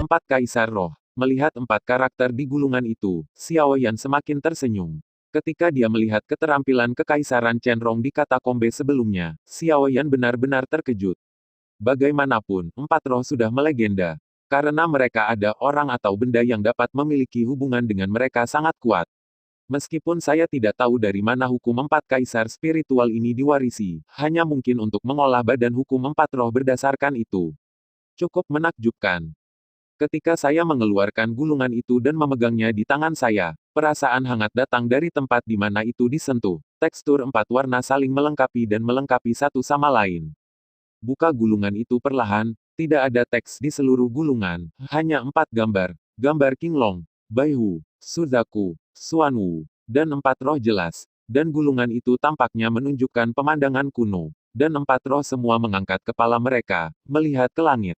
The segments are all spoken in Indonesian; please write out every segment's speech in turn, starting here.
Empat Kaisar Roh. Melihat empat karakter di gulungan itu, Xiao Yan semakin tersenyum. Ketika dia melihat keterampilan Kekaisaran Chenrong di katakombe sebelumnya, Xiao Yan benar-benar terkejut. Bagaimanapun, empat roh sudah melegenda. Karena mereka ada orang atau benda yang dapat memiliki hubungan dengan mereka sangat kuat. Meskipun saya tidak tahu dari mana hukum empat kaisar spiritual ini diwarisi, hanya mungkin untuk mengolah badan hukum empat roh berdasarkan itu. Cukup menakjubkan. Ketika saya mengeluarkan gulungan itu dan memegangnya di tangan saya, perasaan hangat datang dari tempat di mana itu disentuh. Tekstur empat warna saling melengkapi dan melengkapi satu sama lain. Buka gulungan itu perlahan, tidak ada teks di seluruh gulungan, hanya empat gambar. Gambar Qinglong, Baihu, Suzaku, Xuanwu, dan empat roh jelas. Dan gulungan itu tampaknya menunjukkan pemandangan kuno. Dan empat roh semua mengangkat kepala mereka, melihat ke langit.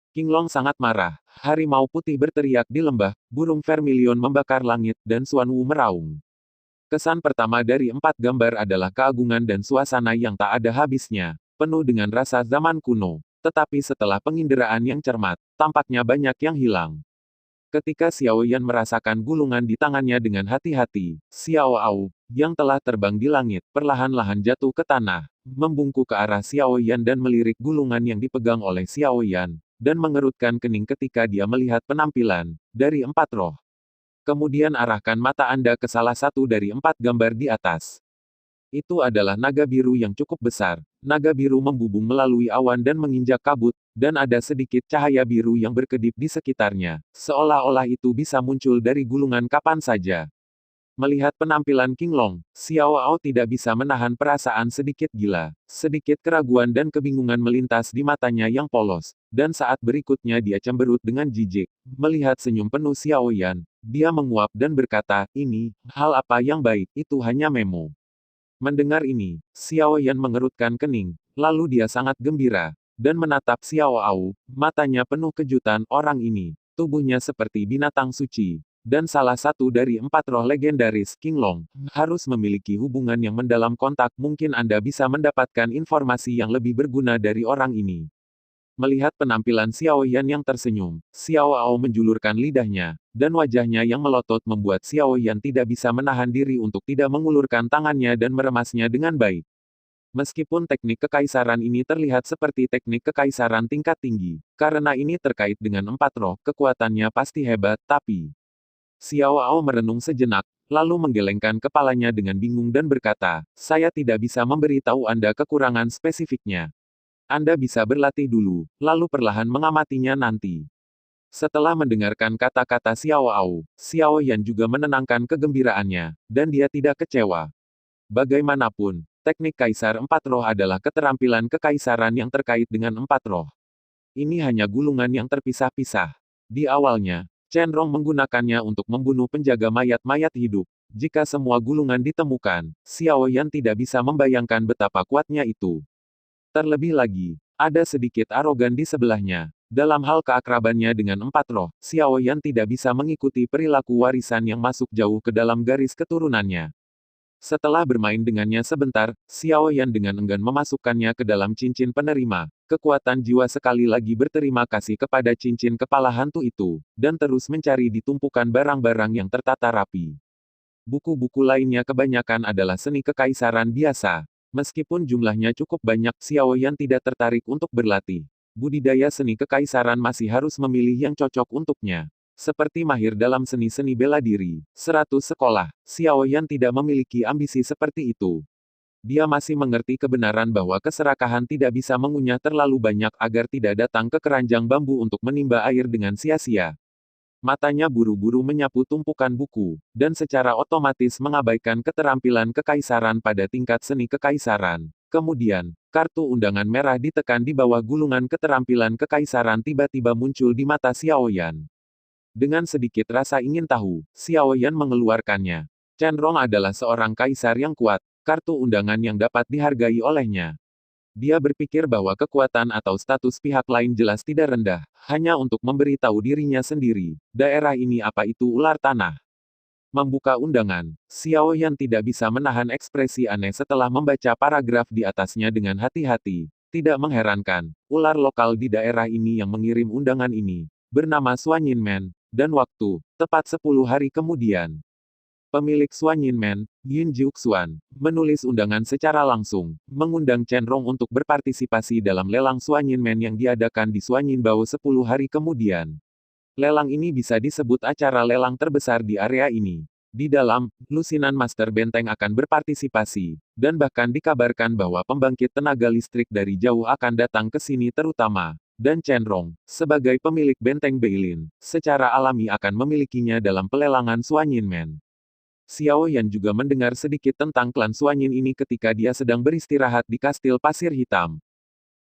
Qinglong sangat marah. Harimau putih berteriak di lembah, burung vermilion membakar langit, dan Xuanwu meraung. Kesan pertama dari empat gambar adalah keagungan dan suasana yang tak ada habisnya, penuh dengan rasa zaman kuno. Tetapi setelah penginderaan yang cermat, tampaknya banyak yang hilang. Ketika Xiao Yan merasakan gulungan di tangannya dengan hati-hati, Xiao Au, yang telah terbang di langit, perlahan-lahan jatuh ke tanah, membungkuk ke arah Xiao Yan dan melirik gulungan yang dipegang oleh Xiao Yan, dan mengerutkan kening ketika dia melihat penampilan dari empat roh. Kemudian arahkan mata Anda ke salah satu dari empat gambar di atas. Itu adalah naga biru yang cukup besar. Naga biru membubung melalui awan dan menginjak kabut, dan ada sedikit cahaya biru yang berkedip di sekitarnya, seolah-olah itu bisa muncul dari gulungan kapan saja. Melihat penampilan Qinglong, Xiao Ao tidak bisa menahan perasaan sedikit gila. Sedikit keraguan dan kebingungan melintas di matanya yang polos, dan saat berikutnya dia cemberut dengan jijik. Melihat senyum penuh Xiao Yan, dia menguap dan berkata, "Ini, hal apa yang baik, itu hanya memo." Mendengar ini, Xiao Yan mengerutkan kening, lalu dia sangat gembira, dan menatap Xiao Au, matanya penuh kejutan. Orang ini, tubuhnya seperti binatang suci, dan salah satu dari empat roh legendaris, Qinglong, harus memiliki hubungan yang mendalam kontak. Mungkin Anda bisa mendapatkan informasi yang lebih berguna dari orang ini. Melihat penampilan Xiao Yan yang tersenyum, Xiao Ao menjulurkan lidahnya, dan wajahnya yang melotot membuat Xiao Yan tidak bisa menahan diri untuk tidak mengulurkan tangannya dan meremasnya dengan baik. Meskipun teknik kekaisaran ini terlihat seperti teknik kekaisaran tingkat tinggi, karena ini terkait dengan empat roh, kekuatannya pasti hebat, tapi... Xiao Ao merenung sejenak, lalu menggelengkan kepalanya dengan bingung dan berkata, "Saya tidak bisa memberitahu Anda kekurangan spesifiknya. Anda bisa berlatih dulu, lalu perlahan mengamatinya nanti." Setelah mendengarkan kata-kata Xiao Au, Xiao Yan juga menenangkan kegembiraannya, dan dia tidak kecewa. Bagaimanapun, teknik Kaisar Empat Roh adalah keterampilan kekaisaran yang terkait dengan empat roh. Ini hanya gulungan yang terpisah-pisah. Di awalnya, Chenrong menggunakannya untuk membunuh penjaga mayat-mayat hidup. Jika semua gulungan ditemukan, Xiao Yan tidak bisa membayangkan betapa kuatnya itu. Terlebih lagi, ada sedikit arogan di sebelahnya. Dalam hal keakrabannya dengan empat roh, Xiao Yan tidak bisa mengikuti perilaku warisan yang masuk jauh ke dalam garis keturunannya. Setelah bermain dengannya sebentar, Xiao Yan dengan enggan memasukkannya ke dalam cincin penerima. Kekuatan jiwa sekali lagi berterima kasih kepada cincin kepala hantu itu, dan terus mencari di tumpukan barang-barang yang tertata rapi. Buku-buku lainnya kebanyakan adalah seni kekaisaran biasa. Meskipun jumlahnya cukup banyak, Xiao Yan tidak tertarik untuk berlatih. Budidaya seni kekaisaran masih harus memilih yang cocok untuknya. Seperti mahir dalam seni-seni bela diri, 100 sekolah, Xiao Yan tidak memiliki ambisi seperti itu. Dia masih mengerti kebenaran bahwa keserakahan tidak bisa mengunyah terlalu banyak agar tidak datang ke keranjang bambu untuk menimba air dengan sia-sia. Matanya buru-buru menyapu tumpukan buku, dan secara otomatis mengabaikan keterampilan kekaisaran pada tingkat seni kekaisaran. Kemudian, kartu undangan merah ditekan di bawah gulungan keterampilan kekaisaran tiba-tiba muncul di mata Xiao Yan. Dengan sedikit rasa ingin tahu, Xiao Yan mengeluarkannya. Chenrong adalah seorang kaisar yang kuat, kartu undangan yang dapat dihargai olehnya. Dia berpikir bahwa kekuatan atau status pihak lain jelas tidak rendah, hanya untuk memberitahu dirinya sendiri. Daerah ini apa itu ular tanah? Membuka undangan, Xiao Yan tidak bisa menahan ekspresi aneh setelah membaca paragraf di atasnya dengan hati-hati. Tidak mengherankan, ular lokal di daerah ini yang mengirim undangan ini. bernama Suanyinmen, dan waktu, tepat 10 hari kemudian. Pemilik Suanyinmen, Yin Jiuxuan, menulis undangan secara langsung, mengundang Chen Rong untuk berpartisipasi dalam lelang Suanyinmen yang diadakan di Suanyinbao 10 hari kemudian. Lelang ini bisa disebut acara lelang terbesar di area ini. Di dalam, lusinan Master Benteng akan berpartisipasi, dan bahkan dikabarkan bahwa pembangkit tenaga listrik dari jauh akan datang ke sini terutama. Dan Chen Rong, sebagai pemilik Benteng Beilin, secara alami akan memilikinya dalam pelelangan Suanyinmen. Xiao Yan juga mendengar sedikit tentang klan Suanyin ini ketika dia sedang beristirahat di Kastil Pasir Hitam.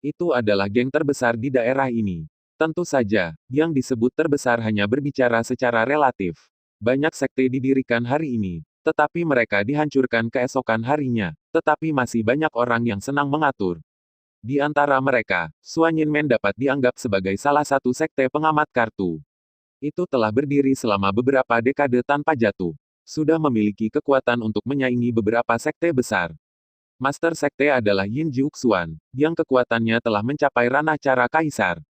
Itu adalah geng terbesar di daerah ini. Tentu saja, yang disebut terbesar hanya berbicara secara relatif. Banyak sekte didirikan hari ini, tetapi mereka dihancurkan keesokan harinya. Tetapi masih banyak orang yang senang mengatur. Di antara mereka, Suanyinmen dapat dianggap sebagai salah satu sekte pengamat kartu. Itu telah berdiri selama beberapa dekade tanpa jatuh. Sudah memiliki kekuatan untuk menyaingi beberapa sekte besar. Master sekte adalah Yin Jiuxuan, yang kekuatannya telah mencapai ranah cara kaisar.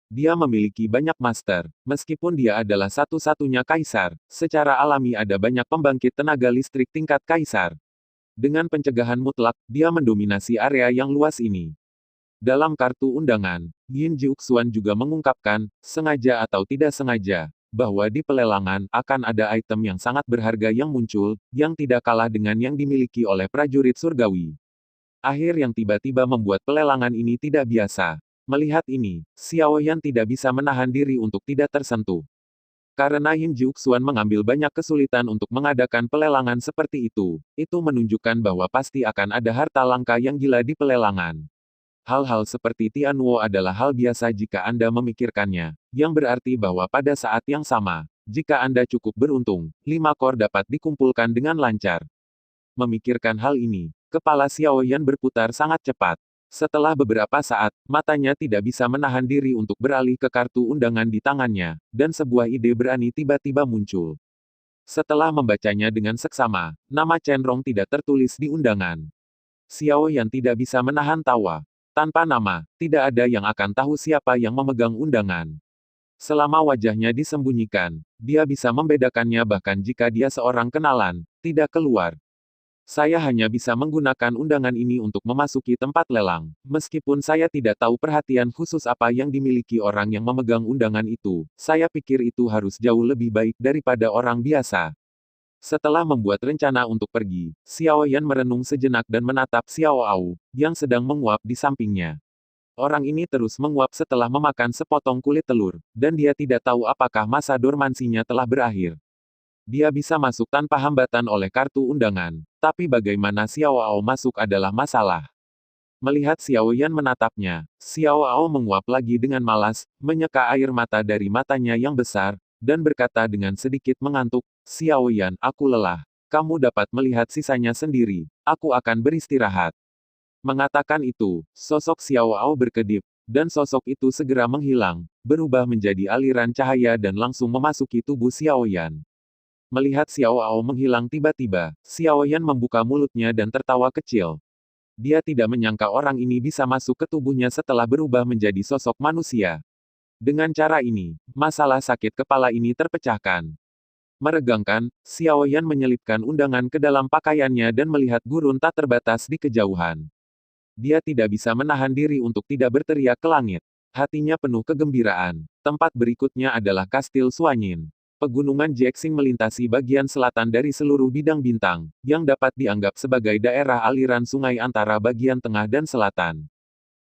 Dia memiliki banyak master, meskipun dia adalah satu-satunya kaisar, secara alami ada banyak pembangkit tenaga listrik tingkat kaisar. Dengan pencegahan mutlak, dia mendominasi area yang luas ini. Dalam kartu undangan, Yin Jiuxuan juga mengungkapkan, sengaja atau tidak sengaja, bahwa di pelelangan akan ada item yang sangat berharga yang muncul, yang tidak kalah dengan yang dimiliki oleh prajurit surgawi. Akhir yang tiba-tiba membuat pelelangan ini tidak biasa. Melihat ini, Xiao Yan tidak bisa menahan diri untuk tidak tersentuh. Karena Yin Jiuxuan mengambil banyak kesulitan untuk mengadakan pelelangan seperti itu menunjukkan bahwa pasti akan ada harta langka yang gila di pelelangan. Hal-hal seperti Tianwo adalah hal biasa jika Anda memikirkannya, yang berarti bahwa pada saat yang sama, jika Anda cukup beruntung, 5 kor dapat dikumpulkan dengan lancar. Memikirkan hal ini, kepala Xiao Yan berputar sangat cepat. Setelah beberapa saat, matanya tidak bisa menahan diri untuk beralih ke kartu undangan di tangannya, dan sebuah ide berani tiba-tiba muncul. Setelah membacanya dengan seksama, nama Chen Rong tidak tertulis di undangan. Xiao Yan tidak bisa menahan tawa. Tanpa nama, tidak ada yang akan tahu siapa yang memegang undangan. Selama wajahnya disembunyikan, dia bisa membedakannya bahkan jika dia seorang kenalan, tidak keluar. Saya hanya bisa menggunakan undangan ini untuk memasuki tempat lelang, meskipun saya tidak tahu perhatian khusus apa yang dimiliki orang yang memegang undangan itu, saya pikir itu harus jauh lebih baik daripada orang biasa. Setelah membuat rencana untuk pergi, Xiao Yan merenung sejenak dan menatap Xiao Au, yang sedang menguap di sampingnya. Orang ini terus menguap setelah memakan sepotong kulit telur, dan dia tidak tahu apakah masa dormansinya telah berakhir. Dia bisa masuk tanpa hambatan oleh kartu undangan, tapi bagaimana Xiao Au masuk adalah masalah. Melihat Xiao Yan menatapnya, Xiao Au menguap lagi dengan malas, menyeka air mata dari matanya yang besar, dan berkata dengan sedikit mengantuk, Xiao Yan, aku lelah. Kamu dapat melihat sisanya sendiri. Aku akan beristirahat. Mengatakan itu, sosok Xiao Ao berkedip, dan sosok itu segera menghilang, berubah menjadi aliran cahaya dan langsung memasuki tubuh Xiao Yan. Melihat Xiao Ao menghilang tiba-tiba, Xiao Yan membuka mulutnya dan tertawa kecil. Dia tidak menyangka orang ini bisa masuk ke tubuhnya setelah berubah menjadi sosok manusia. Dengan cara ini, masalah sakit kepala ini terpecahkan. Meregangkan, Xiao Yan menyelipkan undangan ke dalam pakaiannya dan melihat gurun tak terbatas di kejauhan. Dia tidak bisa menahan diri untuk tidak berteriak ke langit. Hatinya penuh kegembiraan. Tempat berikutnya adalah Kastil Suanyin. Pegunungan Jiexing melintasi bagian selatan dari seluruh bidang bintang, yang dapat dianggap sebagai daerah aliran sungai antara bagian tengah dan selatan.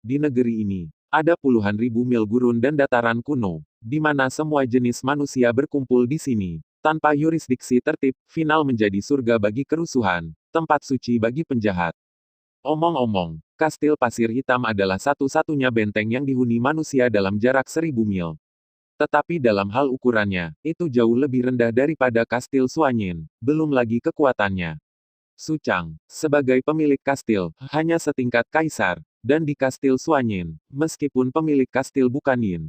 Di negeri ini, ada puluhan ribu mil gurun dan dataran kuno, di mana semua jenis manusia berkumpul di sini. Tanpa yurisdiksi tertib, final menjadi surga bagi kerusuhan, tempat suci bagi penjahat. Omong-omong, Kastil Pasir Hitam adalah satu-satunya benteng yang dihuni manusia dalam jarak 1000 mil. Tetapi dalam hal ukurannya, itu jauh lebih rendah daripada Kastil Suanyin, belum lagi kekuatannya. Su Chang, sebagai pemilik kastil, hanya setingkat kaisar, dan di Kastil Suanyin, meskipun pemilik kastil bukan Yin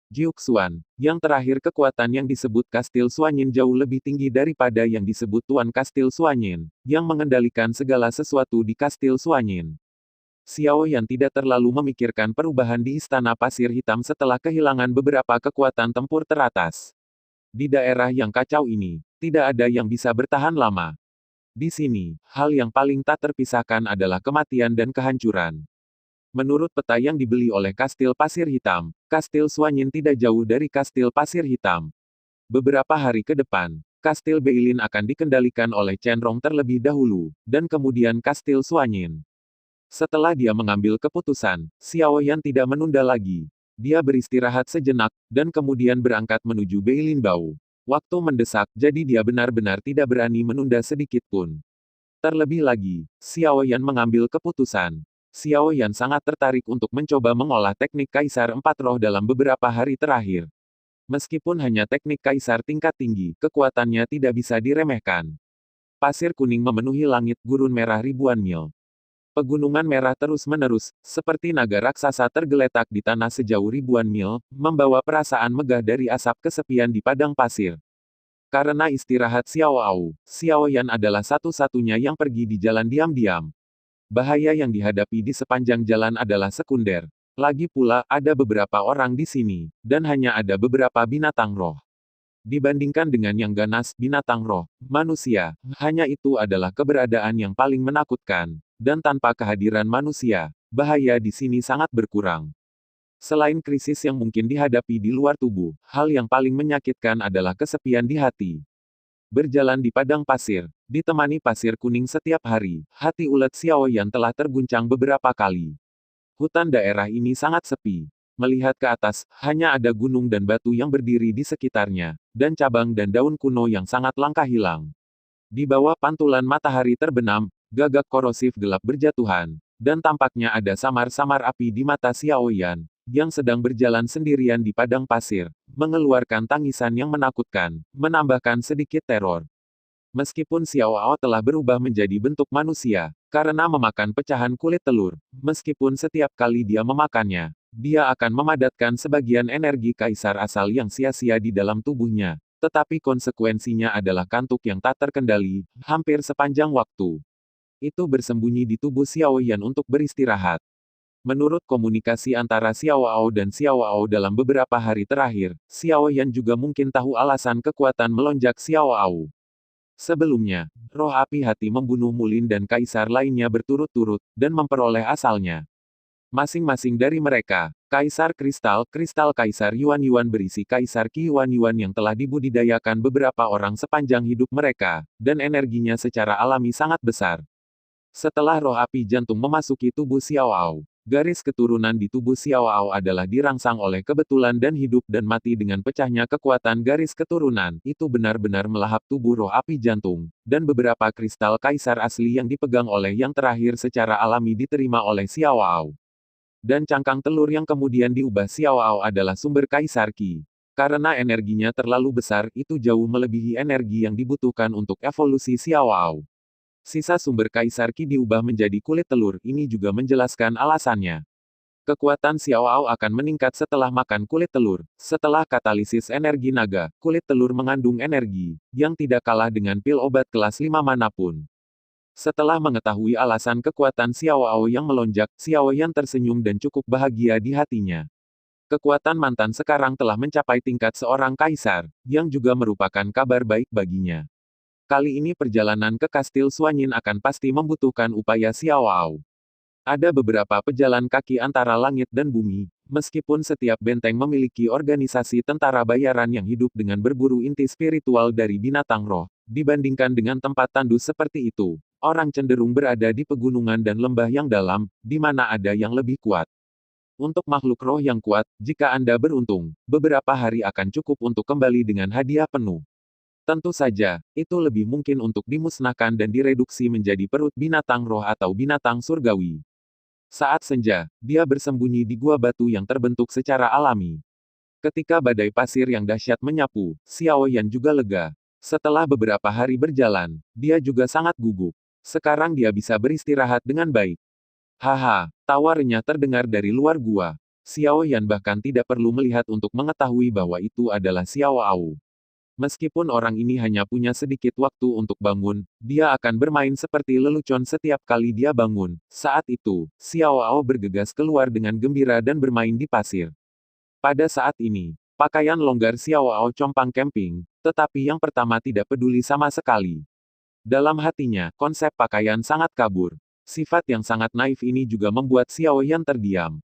Jiuxuan, yang terakhir kekuatan yang disebut Kastil Suanyin jauh lebih tinggi daripada yang disebut Tuan Kastil Suanyin, yang mengendalikan segala sesuatu di Kastil Suanyin. Xiao Yan tidak terlalu memikirkan perubahan di Istana Pasir Hitam setelah kehilangan beberapa kekuatan tempur teratas. Di daerah yang kacau ini, tidak ada yang bisa bertahan lama. Di sini, hal yang paling tak terpisahkan adalah kematian dan kehancuran. Menurut peta yang dibeli oleh Kastil Pasir Hitam, Kastil Suanyin tidak jauh dari Kastil Pasir Hitam. Beberapa hari ke depan, Kastil Beilin akan dikendalikan oleh Chenrong terlebih dahulu, dan kemudian Kastil Suanyin. Setelah dia mengambil keputusan, Xiao Yan tidak menunda lagi. Dia beristirahat sejenak, dan kemudian berangkat menuju Beilin Bau. Waktu mendesak, jadi dia benar-benar tidak berani menunda sedikit pun. Terlebih lagi, Xiao Yan mengambil keputusan. Xiao Yan sangat tertarik untuk mencoba mengolah teknik Kaisar Empat Roh dalam beberapa hari terakhir. Meskipun hanya teknik Kaisar tingkat tinggi, kekuatannya tidak bisa diremehkan. Pasir kuning memenuhi langit gurun merah ribuan mil. Pegunungan merah terus-menerus, seperti naga raksasa tergeletak di tanah sejauh ribuan mil, membawa perasaan megah dari asap kesepian di padang pasir. Karena istirahat Xiao Ao, Xiao Yan adalah satu-satunya yang pergi di jalan diam-diam. Bahaya yang dihadapi di sepanjang jalan adalah sekunder. Lagi pula, ada beberapa orang di sini, dan hanya ada beberapa binatang roh. Dibandingkan dengan yang ganas, binatang roh, manusia, hanya itu adalah keberadaan yang paling menakutkan. Dan tanpa kehadiran manusia, bahaya di sini sangat berkurang. Selain krisis yang mungkin dihadapi di luar tubuh, hal yang paling menyakitkan adalah kesepian di hati. Berjalan di padang pasir, ditemani pasir kuning setiap hari, hati ulet Xiao Yan telah terguncang beberapa kali. Hutan daerah ini sangat sepi. Melihat ke atas, hanya ada gunung dan batu yang berdiri di sekitarnya, dan cabang dan daun kuno yang sangat langka hilang. Di bawah pantulan matahari terbenam, gagak korosif gelap berjatuhan, dan tampaknya ada samar-samar api di mata Xiao Yan, yang sedang berjalan sendirian di padang pasir, mengeluarkan tangisan yang menakutkan, menambahkan sedikit teror. Meskipun Xiao Ao telah berubah menjadi bentuk manusia, karena memakan pecahan kulit telur, meskipun setiap kali dia memakannya, dia akan memadatkan sebagian energi kaisar asal yang sia-sia di dalam tubuhnya, tetapi konsekuensinya adalah kantuk yang tak terkendali, hampir sepanjang waktu. Itu bersembunyi di tubuh Xiao Yan untuk beristirahat. Menurut komunikasi antara Xiao Ao dan Xiao Ao dalam beberapa hari terakhir, Xiao Yan juga mungkin tahu alasan kekuatan melonjak Xiao Ao. Sebelumnya, roh api hati membunuh Mulin dan kaisar lainnya berturut-turut, dan memperoleh asalnya. Masing-masing dari mereka, Kaisar Kristal, Kristal Kaisar Yuan-Yuan berisi Kaisar Qi Yuan-Yuan yang telah dibudidayakan beberapa orang sepanjang hidup mereka, dan energinya secara alami sangat besar. Setelah roh api jantung memasuki tubuh Xiao Ao, garis keturunan di tubuh Xiao Ao adalah dirangsang oleh kebetulan dan hidup dan mati dengan pecahnya kekuatan garis keturunan, itu benar-benar melahap tubuh roh api jantung, dan beberapa kristal kaisar asli yang dipegang oleh yang terakhir secara alami diterima oleh Xiao Ao. Dan cangkang telur yang kemudian diubah Xiao Ao adalah sumber kaisar Qi. Karena energinya terlalu besar, itu jauh melebihi energi yang dibutuhkan untuk evolusi Xiao Ao. Sisa sumber Kaisar Qi diubah menjadi kulit telur, ini juga menjelaskan alasannya. Kekuatan Xiao Ao akan meningkat setelah makan kulit telur. Setelah katalisis energi naga, kulit telur mengandung energi, yang tidak kalah dengan pil obat kelas 5 manapun. Setelah mengetahui alasan kekuatan Xiao Ao yang melonjak, Xiao Yan tersenyum dan cukup bahagia di hatinya. Kekuatan mantan sekarang telah mencapai tingkat seorang kaisar, yang juga merupakan kabar baik baginya. Kali ini perjalanan ke Kastil Suanyin akan pasti membutuhkan upaya Xiao Ao. Ada beberapa pejalan kaki antara langit dan bumi, meskipun setiap benteng memiliki organisasi tentara bayaran yang hidup dengan berburu inti spiritual dari binatang roh. Dibandingkan dengan tempat tandus seperti itu, orang cenderung berada di pegunungan dan lembah yang dalam, di mana ada yang lebih kuat. Untuk makhluk roh yang kuat, jika Anda beruntung, beberapa hari akan cukup untuk kembali dengan hadiah penuh. Tentu saja, itu lebih mungkin untuk dimusnahkan dan direduksi menjadi perut binatang roh atau binatang surgawi. Saat senja, dia bersembunyi di gua batu yang terbentuk secara alami. Ketika badai pasir yang dahsyat menyapu, Xiao Yan juga lega. Setelah beberapa hari berjalan, dia juga sangat gugup. Sekarang dia bisa beristirahat dengan baik. Haha, tawa renyah terdengar dari luar gua. Xiao Yan bahkan tidak perlu melihat untuk mengetahui bahwa itu adalah Xiao Ao. Meskipun orang ini hanya punya sedikit waktu untuk bangun, dia akan bermain seperti lelucon setiap kali dia bangun. Saat itu, Xiao Ao bergegas keluar dengan gembira dan bermain di pasir. Pada saat ini, pakaian longgar Xiao Ao compang camping, tetapi yang pertama tidak peduli sama sekali. Dalam hatinya, konsep pakaian sangat kabur. Sifat yang sangat naif ini juga membuat Xiao Yan terdiam.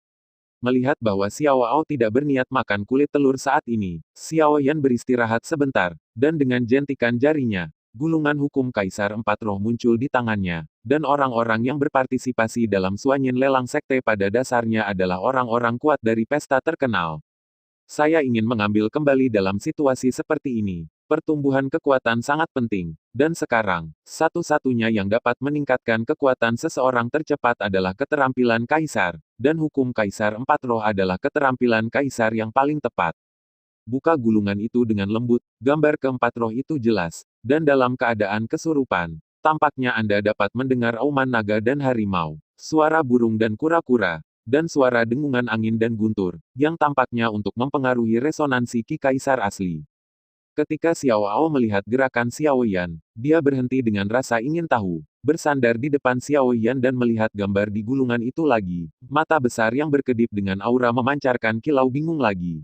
Melihat bahwa Xiao Ao tidak berniat makan kulit telur saat ini, Xiao Yan beristirahat sebentar, dan dengan jentikan jarinya, gulungan hukum Kaisar Empat Roh muncul di tangannya, dan orang-orang yang berpartisipasi dalam Suanyin lelang sekte pada dasarnya adalah orang-orang kuat dari pesta terkenal. Saya ingin mengambil kembali dalam situasi seperti ini. Pertumbuhan kekuatan sangat penting, dan sekarang, satu-satunya yang dapat meningkatkan kekuatan seseorang tercepat adalah keterampilan Kaisar, dan hukum Kaisar Empat Roh adalah keterampilan Kaisar yang paling tepat. Buka gulungan itu dengan lembut, gambar keempat roh itu jelas, dan dalam keadaan kesurupan, tampaknya Anda dapat mendengar auman naga dan harimau, suara burung dan kura-kura, dan suara dengungan angin dan guntur, yang tampaknya untuk mempengaruhi resonansi Ki Kaisar asli. Ketika Xiao Ao melihat gerakan Xiao Yan, dia berhenti dengan rasa ingin tahu, bersandar di depan Xiao Yan dan melihat gambar di gulungan itu lagi, mata besar yang berkedip dengan aura memancarkan kilau bingung lagi.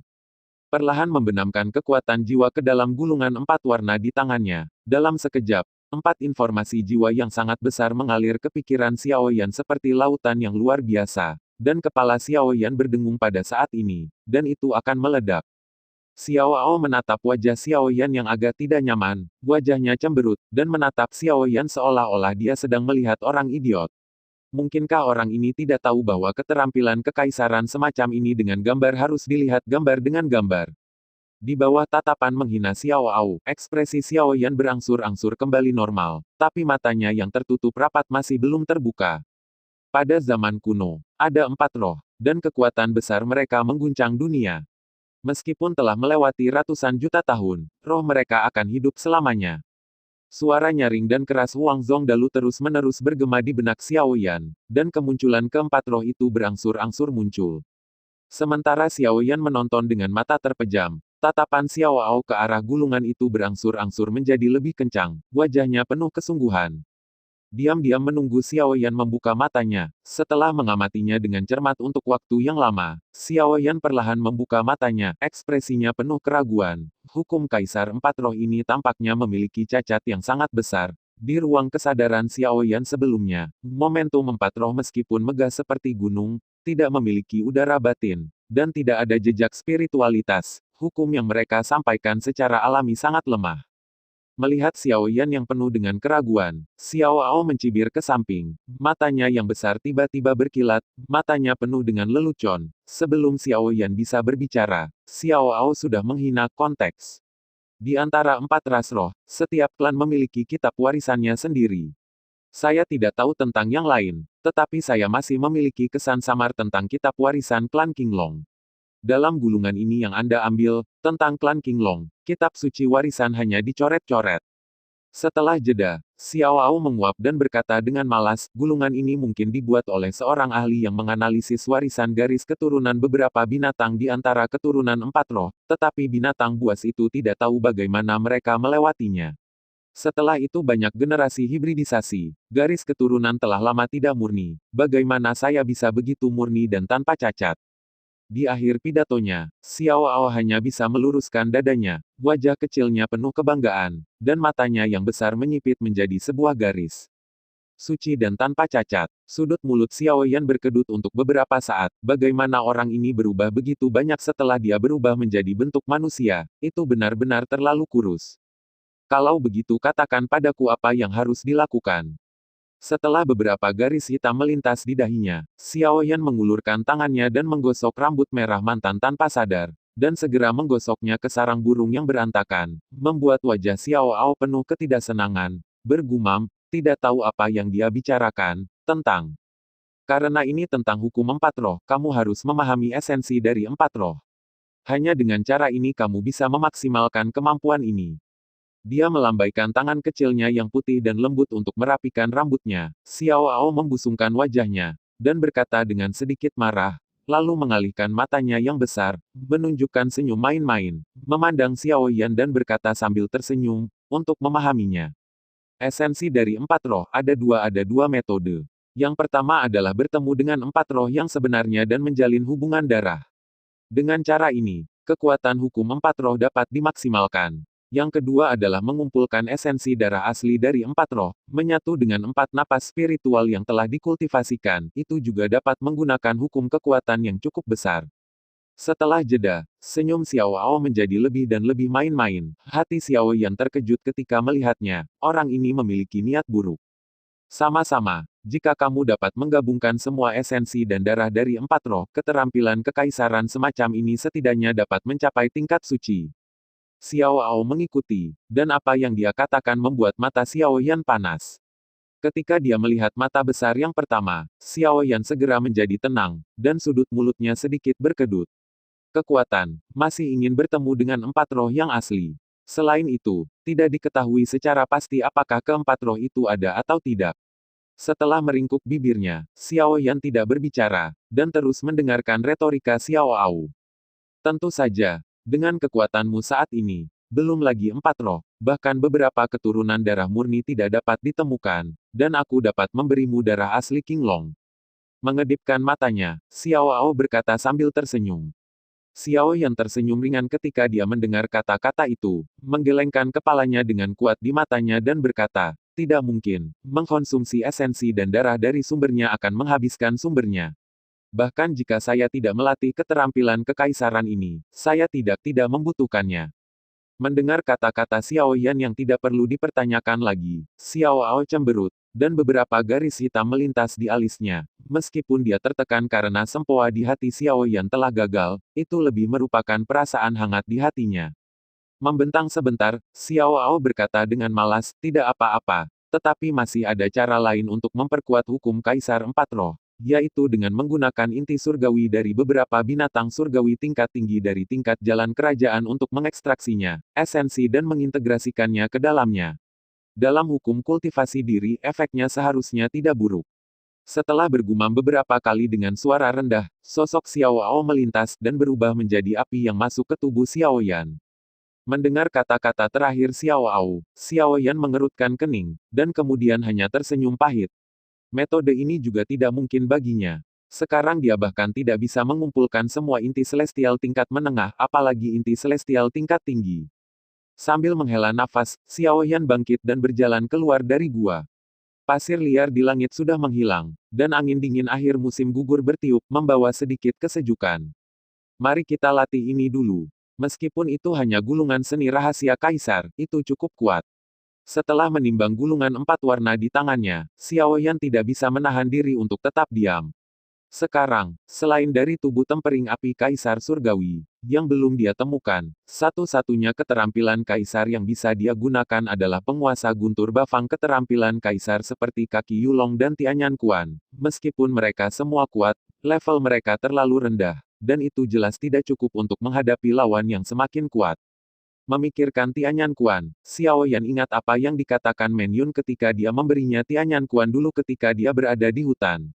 Perlahan membenamkan kekuatan jiwa ke dalam gulungan empat warna di tangannya. Dalam sekejap, empat informasi jiwa yang sangat besar mengalir ke pikiran Xiao Yan seperti lautan yang luar biasa, dan kepala Xiao Yan berdengung pada saat ini, dan itu akan meledak. Xiao Ao menatap wajah Xiao Yan yang agak tidak nyaman, wajahnya cemberut, dan menatap Xiao Yan seolah-olah dia sedang melihat orang idiot. Mungkinkah orang ini tidak tahu bahwa keterampilan kekaisaran semacam ini dengan gambar harus dilihat gambar dengan gambar? Di bawah tatapan menghina Xiao Ao, ekspresi Xiao Yan berangsur-angsur kembali normal, tapi matanya yang tertutup rapat masih belum terbuka. Pada zaman kuno, ada empat roh, dan kekuatan besar mereka mengguncang dunia. Meskipun telah melewati ratusan juta tahun, roh mereka akan hidup selamanya. Suara nyaring dan keras Wang Zhongdalu terus-menerus bergema di benak Xiao Yan, dan kemunculan keempat roh itu berangsur-angsur muncul. Sementara Xiao Yan menonton dengan mata terpejam, tatapan Xiao Ao ke arah gulungan itu berangsur-angsur menjadi lebih kencang, wajahnya penuh kesungguhan. Diam-diam menunggu Xiao Yan membuka matanya. Setelah mengamatinya dengan cermat untuk waktu yang lama, Xiao Yan perlahan membuka matanya, ekspresinya penuh keraguan. Hukum Kaisar Empat Roh ini tampaknya memiliki cacat yang sangat besar. Di ruang kesadaran Xiao Yan sebelumnya, momentum Empat Roh meskipun megah seperti gunung, tidak memiliki udara batin, dan tidak ada jejak spiritualitas. Hukum yang mereka sampaikan secara alami sangat lemah. Melihat Xiao Yan yang penuh dengan keraguan, Xiao Ao mencibir ke samping. Matanya yang besar tiba-tiba berkilat, matanya penuh dengan lelucon. Sebelum Xiao Yan bisa berbicara, Xiao Ao sudah menghina konteks. Di antara empat ras roh, setiap klan memiliki kitab warisannya sendiri. Saya tidak tahu tentang yang lain, tetapi saya masih memiliki kesan samar tentang kitab warisan klan Qinglong. Dalam gulungan ini yang Anda ambil, tentang klan Qinglong, kitab suci warisan hanya dicoret-coret. Setelah jeda, Xiao Ao menguap dan berkata dengan malas, gulungan ini mungkin dibuat oleh seorang ahli yang menganalisis warisan garis keturunan beberapa binatang di antara keturunan empat roh, tetapi binatang buas itu tidak tahu bagaimana mereka melewatinya. Setelah itu banyak generasi hibridisasi, garis keturunan telah lama tidak murni, bagaimana saya bisa begitu murni dan tanpa cacat? Di akhir pidatonya, Xiao Ao hanya bisa meluruskan dadanya, wajah kecilnya penuh kebanggaan, dan matanya yang besar menyipit menjadi sebuah garis. Suci dan tanpa cacat, sudut mulut Xiao Yan berkedut untuk beberapa saat, bagaimana orang ini berubah begitu banyak setelah dia berubah menjadi bentuk manusia, itu benar-benar terlalu kurus. Kalau begitu katakan padaku apa yang harus dilakukan. Setelah beberapa garis hitam melintas di dahinya, Xiao Yan mengulurkan tangannya dan menggosok rambut merah mantan tanpa sadar, dan segera menggosoknya ke sarang burung yang berantakan, membuat wajah Xiao Ao penuh ketidaksenangan, bergumam, tidak tahu apa yang dia bicarakan, tentang. Karena ini tentang hukum empat roh, kamu harus memahami esensi dari empat roh. Hanya dengan cara ini kamu bisa memaksimalkan kemampuan ini. Dia melambaikan tangan kecilnya yang putih dan lembut untuk merapikan rambutnya. Xiao Ao membusungkan wajahnya, dan berkata dengan sedikit marah, lalu mengalihkan matanya yang besar, menunjukkan senyum main-main, memandang Xiao Yan dan berkata sambil tersenyum, untuk memahaminya. Esensi dari empat roh ada dua metode. Yang pertama adalah bertemu dengan empat roh yang sebenarnya dan menjalin hubungan darah. Dengan cara ini, kekuatan hukum empat roh dapat dimaksimalkan. Yang kedua adalah mengumpulkan esensi darah asli dari empat roh, menyatu dengan empat napas spiritual yang telah dikultivasikan, itu juga dapat menggunakan hukum kekuatan yang cukup besar. Setelah jeda, senyum Xiao Ao menjadi lebih dan lebih main-main. Hati Xiao Yan terkejut ketika melihatnya, orang ini memiliki niat buruk. Sama-sama, jika kamu dapat menggabungkan semua esensi dan darah dari empat roh, keterampilan kekaisaran semacam ini setidaknya dapat mencapai tingkat suci. Xiao Ao mengikuti, dan apa yang dia katakan membuat mata Xiao Yan panas. Ketika dia melihat mata besar yang pertama, Xiao Yan segera menjadi tenang, dan sudut mulutnya sedikit berkedut. Kekuatan, masih ingin bertemu dengan empat roh yang asli. Selain itu, tidak diketahui secara pasti apakah keempat roh itu ada atau tidak. Setelah meringkuk bibirnya, Xiao Yan tidak berbicara, dan terus mendengarkan retorika Xiao Ao. Tentu saja, dengan kekuatanmu saat ini, belum lagi empat roh, bahkan beberapa keturunan darah murni tidak dapat ditemukan, dan aku dapat memberimu darah asli King Long. Mengedipkan matanya, Xiao Ao berkata sambil tersenyum. Xiao Yan tersenyum ringan ketika dia mendengar kata-kata itu, menggelengkan kepalanya dengan kuat di matanya dan berkata, tidak mungkin, mengkonsumsi esensi dan darah dari sumbernya akan menghabiskan sumbernya. Bahkan jika saya tidak melatih keterampilan kekaisaran ini, saya tidak membutuhkannya. Mendengar kata-kata Xiao Yan yang tidak perlu dipertanyakan lagi, Xiao Ao cemberut, dan beberapa garis hitam melintas di alisnya. Meskipun dia tertekan karena sempoa di hati Xiao Yan telah gagal, itu lebih merupakan perasaan hangat di hatinya. Membentang sebentar, Xiao Ao berkata dengan malas, tidak apa-apa, tetapi masih ada cara lain untuk memperkuat hukum Kaisar Empat Roh, yaitu dengan menggunakan inti surgawi dari beberapa binatang surgawi tingkat tinggi dari tingkat jalan kerajaan untuk mengekstraksinya, esensi dan mengintegrasikannya ke dalamnya. Dalam hukum kultivasi diri, efeknya seharusnya tidak buruk. Setelah bergumam beberapa kali dengan suara rendah, sosok Xiao Ao melintas dan berubah menjadi api yang masuk ke tubuh Xiao Yan. Mendengar kata-kata terakhir Xiao Ao, Xiao Yan mengerutkan kening, dan kemudian hanya tersenyum pahit. Metode ini juga tidak mungkin baginya. Sekarang dia bahkan tidak bisa mengumpulkan semua inti celestial tingkat menengah, apalagi inti celestial tingkat tinggi. Sambil menghela nafas, Xiao Yan bangkit dan berjalan keluar dari gua. Pasir liar di langit sudah menghilang, dan angin dingin akhir musim gugur bertiup, membawa sedikit kesejukan. Mari kita latih ini dulu. Meskipun itu hanya gulungan seni rahasia kaisar, itu cukup kuat. Setelah menimbang gulungan empat warna di tangannya, Xiao Yan tidak bisa menahan diri untuk tetap diam. Sekarang, selain dari tubuh tempering api Kaisar Surgawi, yang belum dia temukan, satu-satunya keterampilan Kaisar yang bisa dia gunakan adalah penguasa guntur bafang keterampilan Kaisar seperti kaki Yulong dan Tianyan Kuan. Meskipun mereka semua kuat, level mereka terlalu rendah, dan itu jelas tidak cukup untuk menghadapi lawan yang semakin kuat. Memikirkan Tianyan Kuan, Xiao Yan ingat apa yang dikatakan Men Yun ketika dia memberinya Tianyan Kuan dulu ketika dia berada di hutan.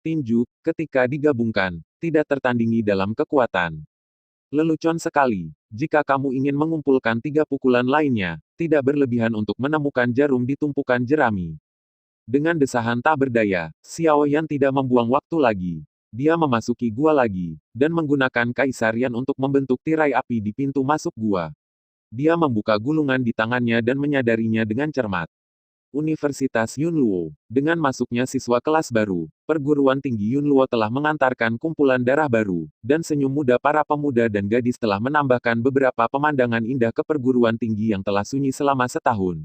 Tinju, ketika digabungkan, tidak tertandingi dalam kekuatan. Lelucon sekali, jika kamu ingin mengumpulkan tiga pukulan lainnya, tidak berlebihan untuk menemukan jarum di tumpukan jerami. Dengan desahan tak berdaya, Xiao Yan tidak membuang waktu lagi. Dia memasuki gua lagi, dan menggunakan Kaisar Yan untuk membentuk tirai api di pintu masuk gua. Dia membuka gulungan di tangannya dan menyadarinya dengan cermat. Universitas Yunluo. Dengan masuknya siswa kelas baru, perguruan tinggi Yunluo telah mengantarkan kumpulan darah baru, dan senyum muda para pemuda dan gadis telah menambahkan beberapa pemandangan indah ke perguruan tinggi yang telah sunyi selama setahun.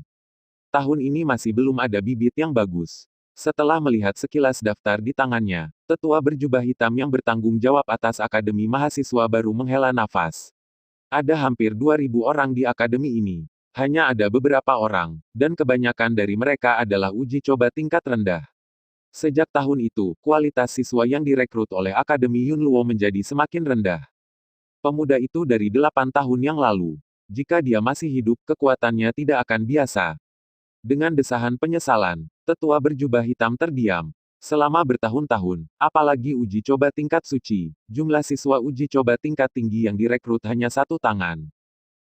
Tahun ini masih belum ada bibit yang bagus. Setelah melihat sekilas daftar di tangannya, tetua berjubah hitam yang bertanggung jawab atas Akademi Mahasiswa baru menghela nafas. Ada hampir 2.000 orang di akademi ini. Hanya ada beberapa orang, dan kebanyakan dari mereka adalah uji coba tingkat rendah. Sejak tahun itu, kualitas siswa yang direkrut oleh Akademi Yunluo menjadi semakin rendah. Pemuda itu dari 8 tahun yang lalu. Jika dia masih hidup, kekuatannya tidak akan biasa. Dengan desahan penyesalan, tetua berjubah hitam terdiam. Selama bertahun-tahun, apalagi uji coba tingkat suci, jumlah siswa uji coba tingkat tinggi yang direkrut hanya satu tangan.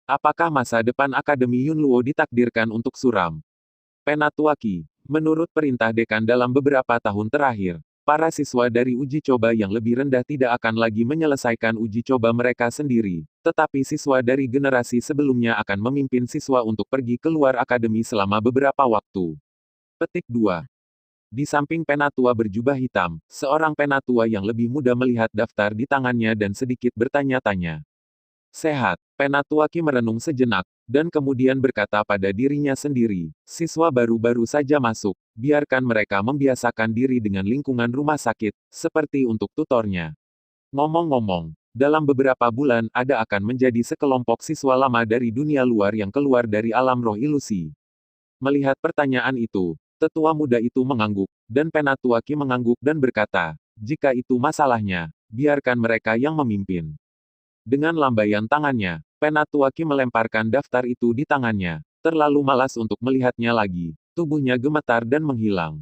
Apakah masa depan Akademi Yunluo ditakdirkan untuk suram? Penatuaki, menurut perintah dekan dalam beberapa tahun terakhir, para siswa dari uji coba yang lebih rendah tidak akan lagi menyelesaikan uji coba mereka sendiri, tetapi siswa dari generasi sebelumnya akan memimpin siswa untuk pergi keluar akademi selama beberapa waktu. Petik 2. Di samping penatua berjubah hitam, seorang penatua yang lebih muda melihat daftar di tangannya dan sedikit bertanya-tanya. Sehat, Penatuaki merenung sejenak, dan kemudian berkata pada dirinya sendiri, siswa baru-baru saja masuk, biarkan mereka membiasakan diri dengan lingkungan rumah sakit, seperti untuk tutornya. Ngomong-ngomong, dalam beberapa bulan ada akan menjadi sekelompok siswa lama dari dunia luar yang keluar dari alam roh ilusi. Melihat pertanyaan itu, tetua muda itu mengangguk, dan Penatuaki mengangguk dan berkata, jika itu masalahnya, biarkan mereka yang memimpin. Dengan lambaian tangannya, Penatuaki melemparkan daftar itu di tangannya. Terlalu malas untuk melihatnya lagi, tubuhnya gemetar dan menghilang.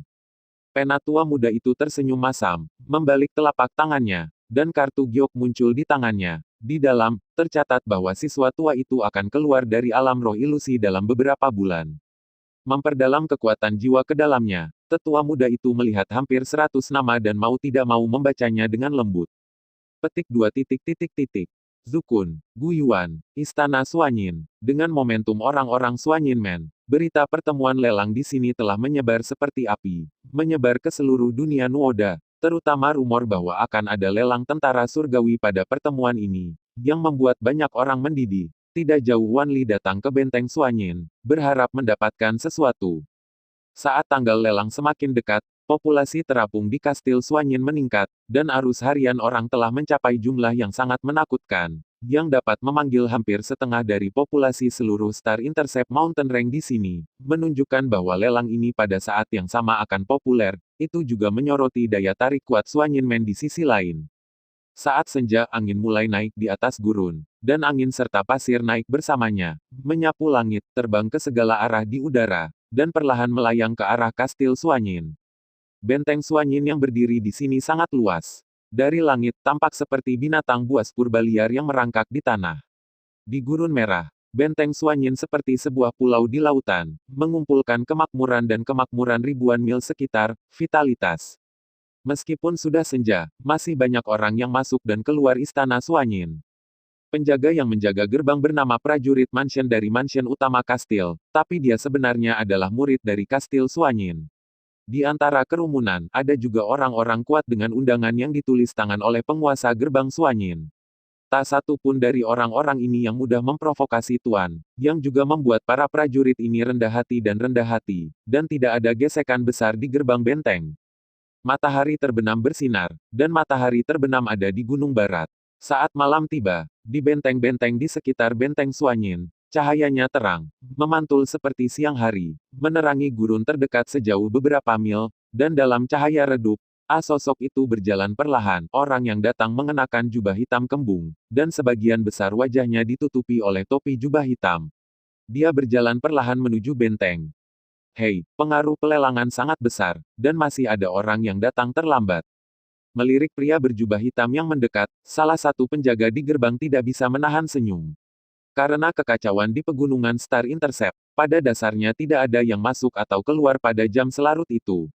Penatua muda itu tersenyum masam, membalik telapak tangannya, dan kartu giok muncul di tangannya. Di dalam, tercatat bahwa siswa tua itu akan keluar dari alam roh ilusi dalam beberapa bulan. Memperdalam kekuatan jiwa ke dalamnya, tetua muda itu melihat hampir 100 nama dan mau tidak mau membacanya dengan lembut. Petik 2 titik titik titik. Zukun, Guyuan, Istana Suanyin. Dengan momentum orang-orang Suanyin Men, berita pertemuan lelang di sini telah menyebar seperti api. Menyebar ke seluruh dunia Nuoda, terutama rumor bahwa akan ada lelang tentara surgawi pada pertemuan ini, yang membuat banyak orang mendidih. Tidak jauh Wan Li datang ke benteng Suanyin, berharap mendapatkan sesuatu. Saat tanggal lelang semakin dekat, populasi terapung di Kastil Suanyin meningkat, dan arus harian orang telah mencapai jumlah yang sangat menakutkan, yang dapat memanggil hampir setengah dari populasi seluruh Star Intercept Mountain Range di sini, menunjukkan bahwa lelang ini pada saat yang sama akan populer, itu juga menyoroti daya tarik kuat Suanyin Men di sisi lain. Saat senja angin mulai naik di atas gurun, dan angin serta pasir naik bersamanya, menyapu langit, terbang ke segala arah di udara, dan perlahan melayang ke arah Kastil Suanyin. Benteng Suanyin yang berdiri di sini sangat luas. Dari langit tampak seperti binatang buas purba liar yang merangkak di tanah. Di Gurun Merah, benteng Suanyin seperti sebuah pulau di lautan, mengumpulkan kemakmuran dan kemakmuran ribuan mil sekitar, vitalitas. Meskipun sudah senja, masih banyak orang yang masuk dan keluar istana Suanyin. Penjaga yang menjaga gerbang bernama prajurit Mansion dari Mansion utama Kastil, tapi dia sebenarnya adalah murid dari Kastil Suanyin. Di antara kerumunan, ada juga orang-orang kuat dengan undangan yang ditulis tangan oleh penguasa gerbang Suanyin. Tak satu pun dari orang-orang ini yang mudah memprovokasi Tuan, yang juga membuat para prajurit ini rendah hati, dan tidak ada gesekan besar di gerbang benteng. Matahari terbenam bersinar, dan matahari terbenam ada di Gunung Barat. Saat malam tiba, di benteng-benteng di sekitar benteng Suanyin, cahayanya terang, memantul seperti siang hari, menerangi gurun terdekat sejauh beberapa mil, dan dalam cahaya redup, sosok itu berjalan perlahan, orang yang datang mengenakan jubah hitam kembung, dan sebagian besar wajahnya ditutupi oleh topi jubah hitam. Dia berjalan perlahan menuju benteng. Hei, pengaruh pelelangan sangat besar, dan masih ada orang yang datang terlambat. Melirik pria berjubah hitam yang mendekat, salah satu penjaga di gerbang tidak bisa menahan senyum. Karena kekacauan di pegunungan Star Intercept, pada dasarnya tidak ada yang masuk atau keluar pada jam selarut itu.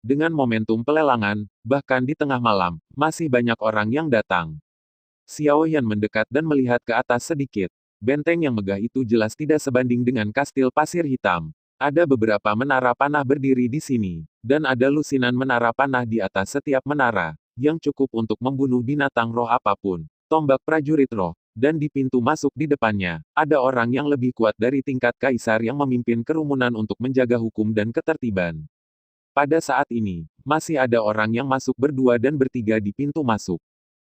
Dengan momentum pelelangan, bahkan di tengah malam, masih banyak orang yang datang. Xiao Yan mendekat dan melihat ke atas sedikit. Benteng yang megah itu jelas tidak sebanding dengan kastil pasir hitam. Ada beberapa menara panah berdiri di sini, dan ada lusinan menara panah di atas setiap menara, yang cukup untuk membunuh binatang roh apapun. Tombak prajurit roh. Dan di pintu masuk di depannya, ada orang yang lebih kuat dari tingkat kaisar yang memimpin kerumunan untuk menjaga hukum dan ketertiban. Pada saat ini, masih ada orang yang masuk berdua dan bertiga di pintu masuk.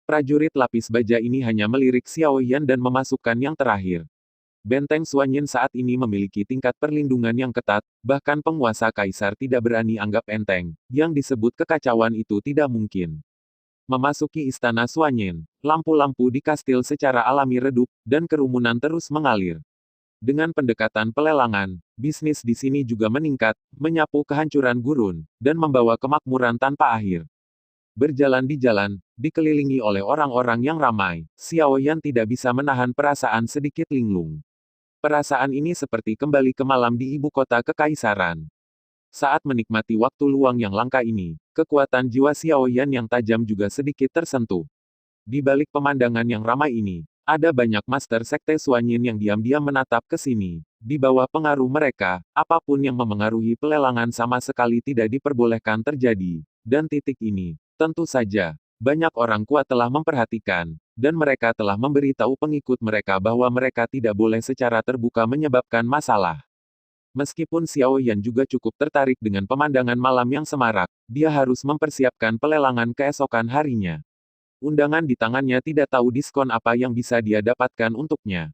Prajurit lapis baja ini hanya melirik Xiao Yan dan memasukkan yang terakhir. Benteng Suanyin saat ini memiliki tingkat perlindungan yang ketat, bahkan penguasa kaisar tidak berani anggap enteng, yang disebut kekacauan itu tidak mungkin. Memasuki istana Suanyin, lampu-lampu di kastil secara alami redup, dan kerumunan terus mengalir. Dengan pendekatan pelelangan, bisnis di sini juga meningkat, menyapu kehancuran gurun, dan membawa kemakmuran tanpa akhir. Berjalan di jalan, dikelilingi oleh orang-orang yang ramai, Xiao Yan tidak bisa menahan perasaan sedikit linglung. Perasaan ini seperti kembali ke malam di ibu kota kekaisaran. Saat menikmati waktu luang yang langka ini, kekuatan jiwa Xiao Yan yang tajam juga sedikit tersentuh. Di balik pemandangan yang ramai ini, ada banyak master sekte Suanyin yang diam-diam menatap ke sini. Di bawah pengaruh mereka, apapun yang memengaruhi pelelangan sama sekali tidak diperbolehkan terjadi. Dan titik ini, tentu saja, banyak orang kuat telah memperhatikan, dan mereka telah memberitahu pengikut mereka bahwa mereka tidak boleh secara terbuka menyebabkan masalah. Meskipun Xiao Yan juga cukup tertarik dengan pemandangan malam yang semarak, dia harus mempersiapkan pelelangan keesokan harinya. Undangan di tangannya tidak tahu diskon apa yang bisa dia dapatkan untuknya.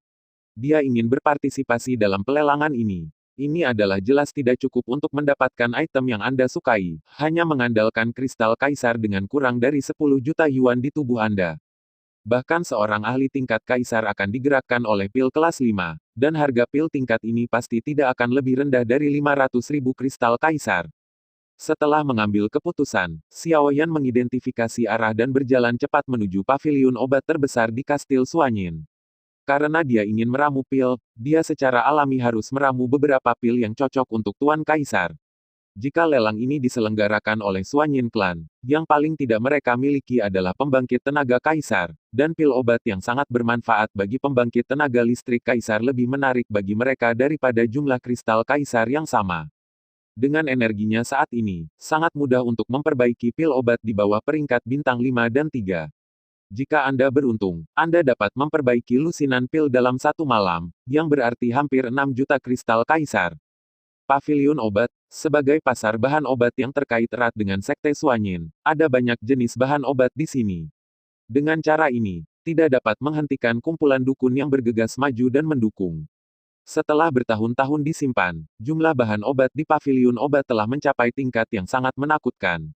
Dia ingin berpartisipasi dalam pelelangan ini. Ini adalah jelas tidak cukup untuk mendapatkan item yang Anda sukai, hanya mengandalkan kristal kaisar dengan kurang dari 10 juta yuan di tubuh Anda. Bahkan seorang ahli tingkat kaisar akan digerakkan oleh pil kelas 5, dan harga pil tingkat ini pasti tidak akan lebih rendah dari 500.000 kristal kaisar. Setelah mengambil keputusan, Xiao Yan mengidentifikasi arah dan berjalan cepat menuju paviliun obat terbesar di Kastil Suanyin. Karena dia ingin meramu pil, dia secara alami harus meramu beberapa pil yang cocok untuk Tuan Kaisar. Jika lelang ini diselenggarakan oleh Suanyin Clan, yang paling tidak mereka miliki adalah pembangkit tenaga kaisar, dan pil obat yang sangat bermanfaat bagi pembangkit tenaga listrik kaisar lebih menarik bagi mereka daripada jumlah kristal kaisar yang sama. Dengan energinya saat ini, sangat mudah untuk memperbaiki pil obat di bawah peringkat bintang 5 dan 3. Jika Anda beruntung, Anda dapat memperbaiki lusinan pil dalam satu malam, yang berarti hampir 6 juta kristal kaisar. Paviliun obat, sebagai pasar bahan obat yang terkait erat dengan Sekte Suanyin, ada banyak jenis bahan obat di sini. Dengan cara ini, tidak dapat menghentikan kumpulan dukun yang bergegas maju dan mendukung. Setelah bertahun-tahun disimpan, jumlah bahan obat di paviliun obat telah mencapai tingkat yang sangat menakutkan.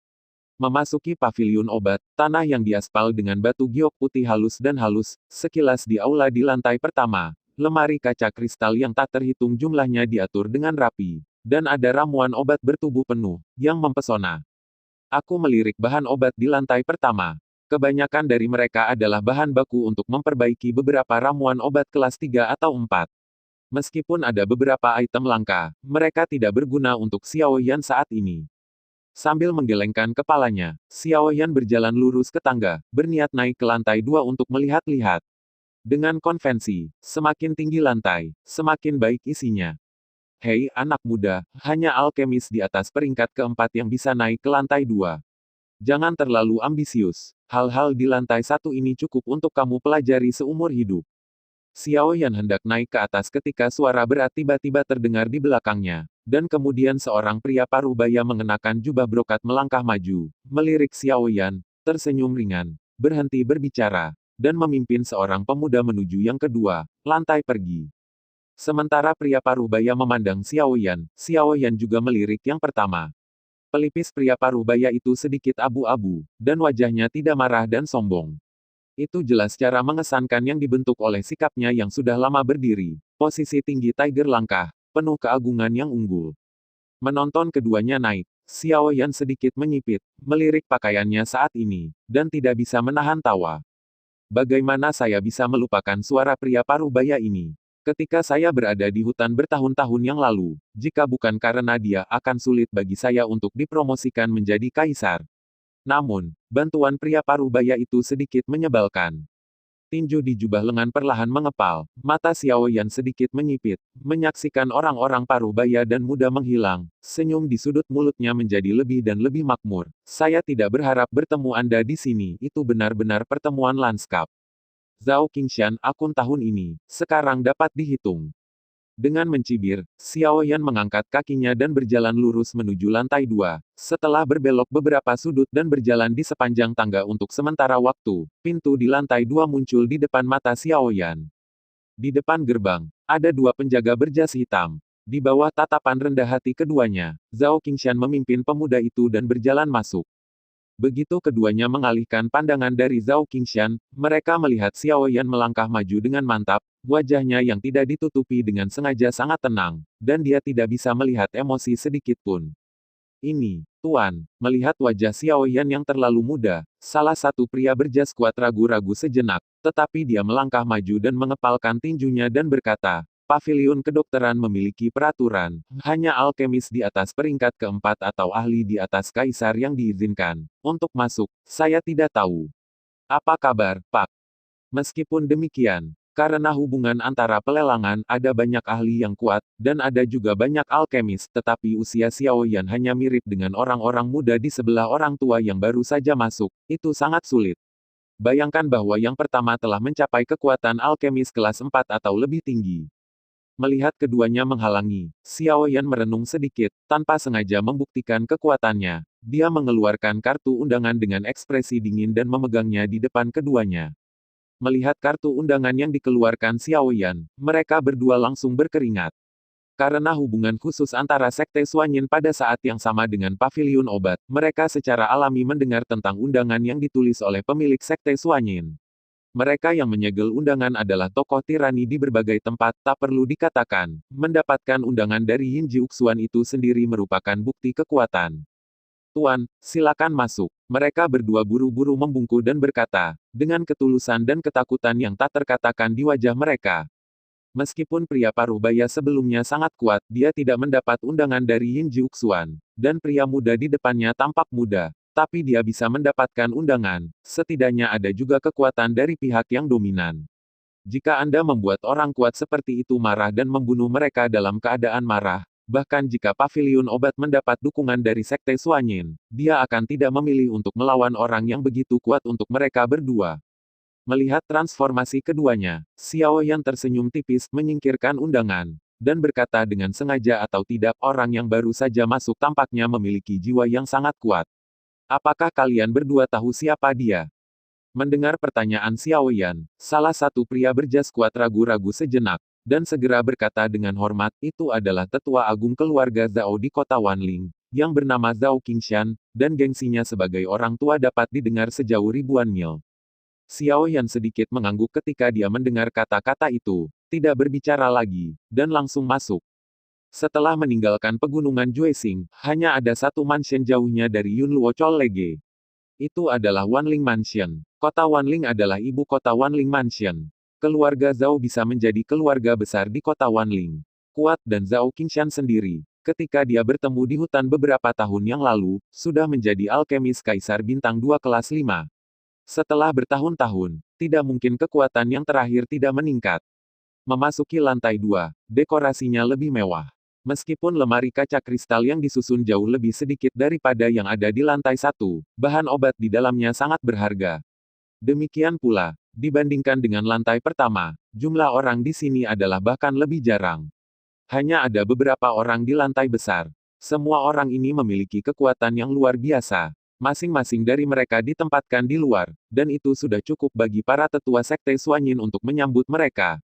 Memasuki paviliun obat, tanah yang diaspal dengan batu giok putih halus dan halus, sekilas di aula di lantai pertama. Lemari kaca kristal yang tak terhitung jumlahnya diatur dengan rapi, dan ada ramuan obat bertubuh penuh, yang mempesona. Aku melirik bahan obat di lantai pertama. Kebanyakan dari mereka adalah bahan baku untuk memperbaiki beberapa ramuan obat kelas 3 atau 4. Meskipun ada beberapa item langka, mereka tidak berguna untuk Xiao Yan saat ini. Sambil menggelengkan kepalanya, Xiao Yan berjalan lurus ke tangga, berniat naik ke lantai 2 untuk melihat-lihat. Dengan konvensi, semakin tinggi lantai, semakin baik isinya. Hei anak muda, hanya alkemis di atas peringkat keempat yang bisa naik ke lantai 2. Jangan terlalu ambisius, hal-hal di lantai 1 ini cukup untuk kamu pelajari seumur hidup. Xiao Yan hendak naik ke atas ketika suara berat tiba-tiba terdengar di belakangnya, dan kemudian seorang pria parubaya mengenakan jubah brokat melangkah maju, melirik Xiao Yan, tersenyum ringan, berhenti berbicara, dan memimpin seorang pemuda menuju yang kedua, lantai pergi. Sementara pria parubaya memandang Xiao Yan juga melirik yang pertama. Pelipis pria parubaya itu sedikit abu-abu, dan wajahnya tidak marah dan sombong. Itu jelas cara mengesankan yang dibentuk oleh sikapnya yang sudah lama berdiri. Posisi tinggi Tiger langkah, penuh keagungan yang unggul. Menonton keduanya naik, Xiao Yan sedikit menyipit, melirik pakaiannya saat ini, dan tidak bisa menahan tawa. Bagaimana saya bisa melupakan suara pria parubaya ini? Ketika saya berada di hutan bertahun-tahun yang lalu, jika bukan karena dia, akan sulit bagi saya untuk dipromosikan menjadi kaisar. Namun, bantuan pria parubaya itu sedikit menyebalkan. Tinju di jubah lengan perlahan mengepal, mata Xiao Yan sedikit menyipit, menyaksikan orang-orang parubaya dan muda menghilang, senyum di sudut mulutnya menjadi lebih dan lebih makmur. Saya tidak berharap bertemu Anda di sini, itu benar-benar pertemuan lanskap. Zhao Qingshan, akun tahun ini, sekarang dapat dihitung. Dengan mencibir, Xiao Yan mengangkat kakinya dan berjalan lurus menuju lantai 2. Setelah berbelok beberapa sudut dan berjalan di sepanjang tangga untuk sementara waktu, pintu di lantai 2 muncul di depan mata Xiao Yan. Di depan gerbang, ada dua penjaga berjas hitam. Di bawah tatapan rendah hati keduanya, Zhao Qingshan memimpin pemuda itu dan berjalan masuk. Begitu keduanya mengalihkan pandangan dari Zhao Qingshan, mereka melihat Xiao Yan melangkah maju dengan mantap, wajahnya yang tidak ditutupi dengan sengaja sangat tenang, dan dia tidak bisa melihat emosi sedikit pun. Ini, Tuan, melihat wajah Xiao Yan yang terlalu muda, salah satu pria berjas kuat ragu-ragu sejenak, tetapi dia melangkah maju dan mengepalkan tinjunya dan berkata, Paviliun kedokteran memiliki peraturan, hanya alkemis di atas peringkat keempat atau ahli di atas kaisar yang diizinkan untuk masuk. Saya tidak tahu. Apa kabar, Pak? Meskipun demikian, karena hubungan antara pelelangan, ada banyak ahli yang kuat, dan ada juga banyak alkemis, tetapi usia Xiao Yan hanya mirip dengan orang-orang muda di sebelah orang tua yang baru saja masuk, itu sangat sulit. Bayangkan bahwa yang pertama telah mencapai kekuatan alkemis kelas 4 atau lebih tinggi. Melihat keduanya menghalangi, Xiao Yan merenung sedikit, tanpa sengaja membuktikan kekuatannya. Dia mengeluarkan kartu undangan dengan ekspresi dingin dan memegangnya di depan keduanya. Melihat kartu undangan yang dikeluarkan Xiao Yan, mereka berdua langsung berkeringat. Karena hubungan khusus antara Sekte Suanyin pada saat yang sama dengan Paviliun Obat, mereka secara alami mendengar tentang undangan yang ditulis oleh pemilik Sekte Suanyin. Mereka yang menyegel undangan adalah tokoh tirani di berbagai tempat, tak perlu dikatakan. Mendapatkan undangan dari Yin Jiuxuan itu sendiri merupakan bukti kekuatan. Tuan, silakan masuk. Mereka berdua buru-buru membungkuk dan berkata, dengan ketulusan dan ketakutan yang tak terkatakan di wajah mereka. Meskipun pria paruh baya sebelumnya sangat kuat, dia tidak mendapat undangan dari Yin Jiuxuan, dan pria muda di depannya tampak muda. Tapi dia bisa mendapatkan undangan, setidaknya ada juga kekuatan dari pihak yang dominan. Jika Anda membuat orang kuat seperti itu marah dan membunuh mereka dalam keadaan marah, bahkan jika Paviliun Obat mendapat dukungan dari Sekte Suanyin, dia akan tidak memilih untuk melawan orang yang begitu kuat untuk mereka berdua. Melihat transformasi keduanya, Xiao Yan tersenyum tipis, menyingkirkan undangan, dan berkata dengan sengaja atau tidak, orang yang baru saja masuk tampaknya memiliki jiwa yang sangat kuat. Apakah kalian berdua tahu siapa dia? Mendengar pertanyaan Xiao Yan, salah satu pria berjas kuat ragu-ragu sejenak, dan segera berkata dengan hormat, itu adalah tetua agung keluarga Zhao di kota Wanling, yang bernama Zhao Qingshan, dan gengsinya sebagai orang tua dapat didengar sejauh ribuan mil. Xiao Yan sedikit mengangguk ketika dia mendengar kata-kata itu, tidak berbicara lagi, dan langsung masuk. Setelah meninggalkan pegunungan Juexing, hanya ada satu mansion jauhnya dari Yunluo Chol Lege. Itu adalah Wanling Mansion. Kota Wanling adalah ibu kota Wanling Mansion. Keluarga Zhao bisa menjadi keluarga besar di kota Wanling. Kuat dan Zhao Qingshan sendiri, ketika dia bertemu di hutan beberapa tahun yang lalu, sudah menjadi alkemis Kaisar Bintang 2 kelas 5. Setelah bertahun-tahun, tidak mungkin kekuatan yang terakhir tidak meningkat. Memasuki lantai 2, dekorasinya lebih mewah. Meskipun lemari kaca kristal yang disusun jauh lebih sedikit daripada yang ada di lantai 1, bahan obat di dalamnya sangat berharga. Demikian pula, dibandingkan dengan lantai pertama, jumlah orang di sini adalah bahkan lebih jarang. Hanya ada beberapa orang di lantai besar. Semua orang ini memiliki kekuatan yang luar biasa. Masing-masing dari mereka ditempatkan di luar, dan itu sudah cukup bagi para tetua Sekte Suanyin untuk menyambut mereka.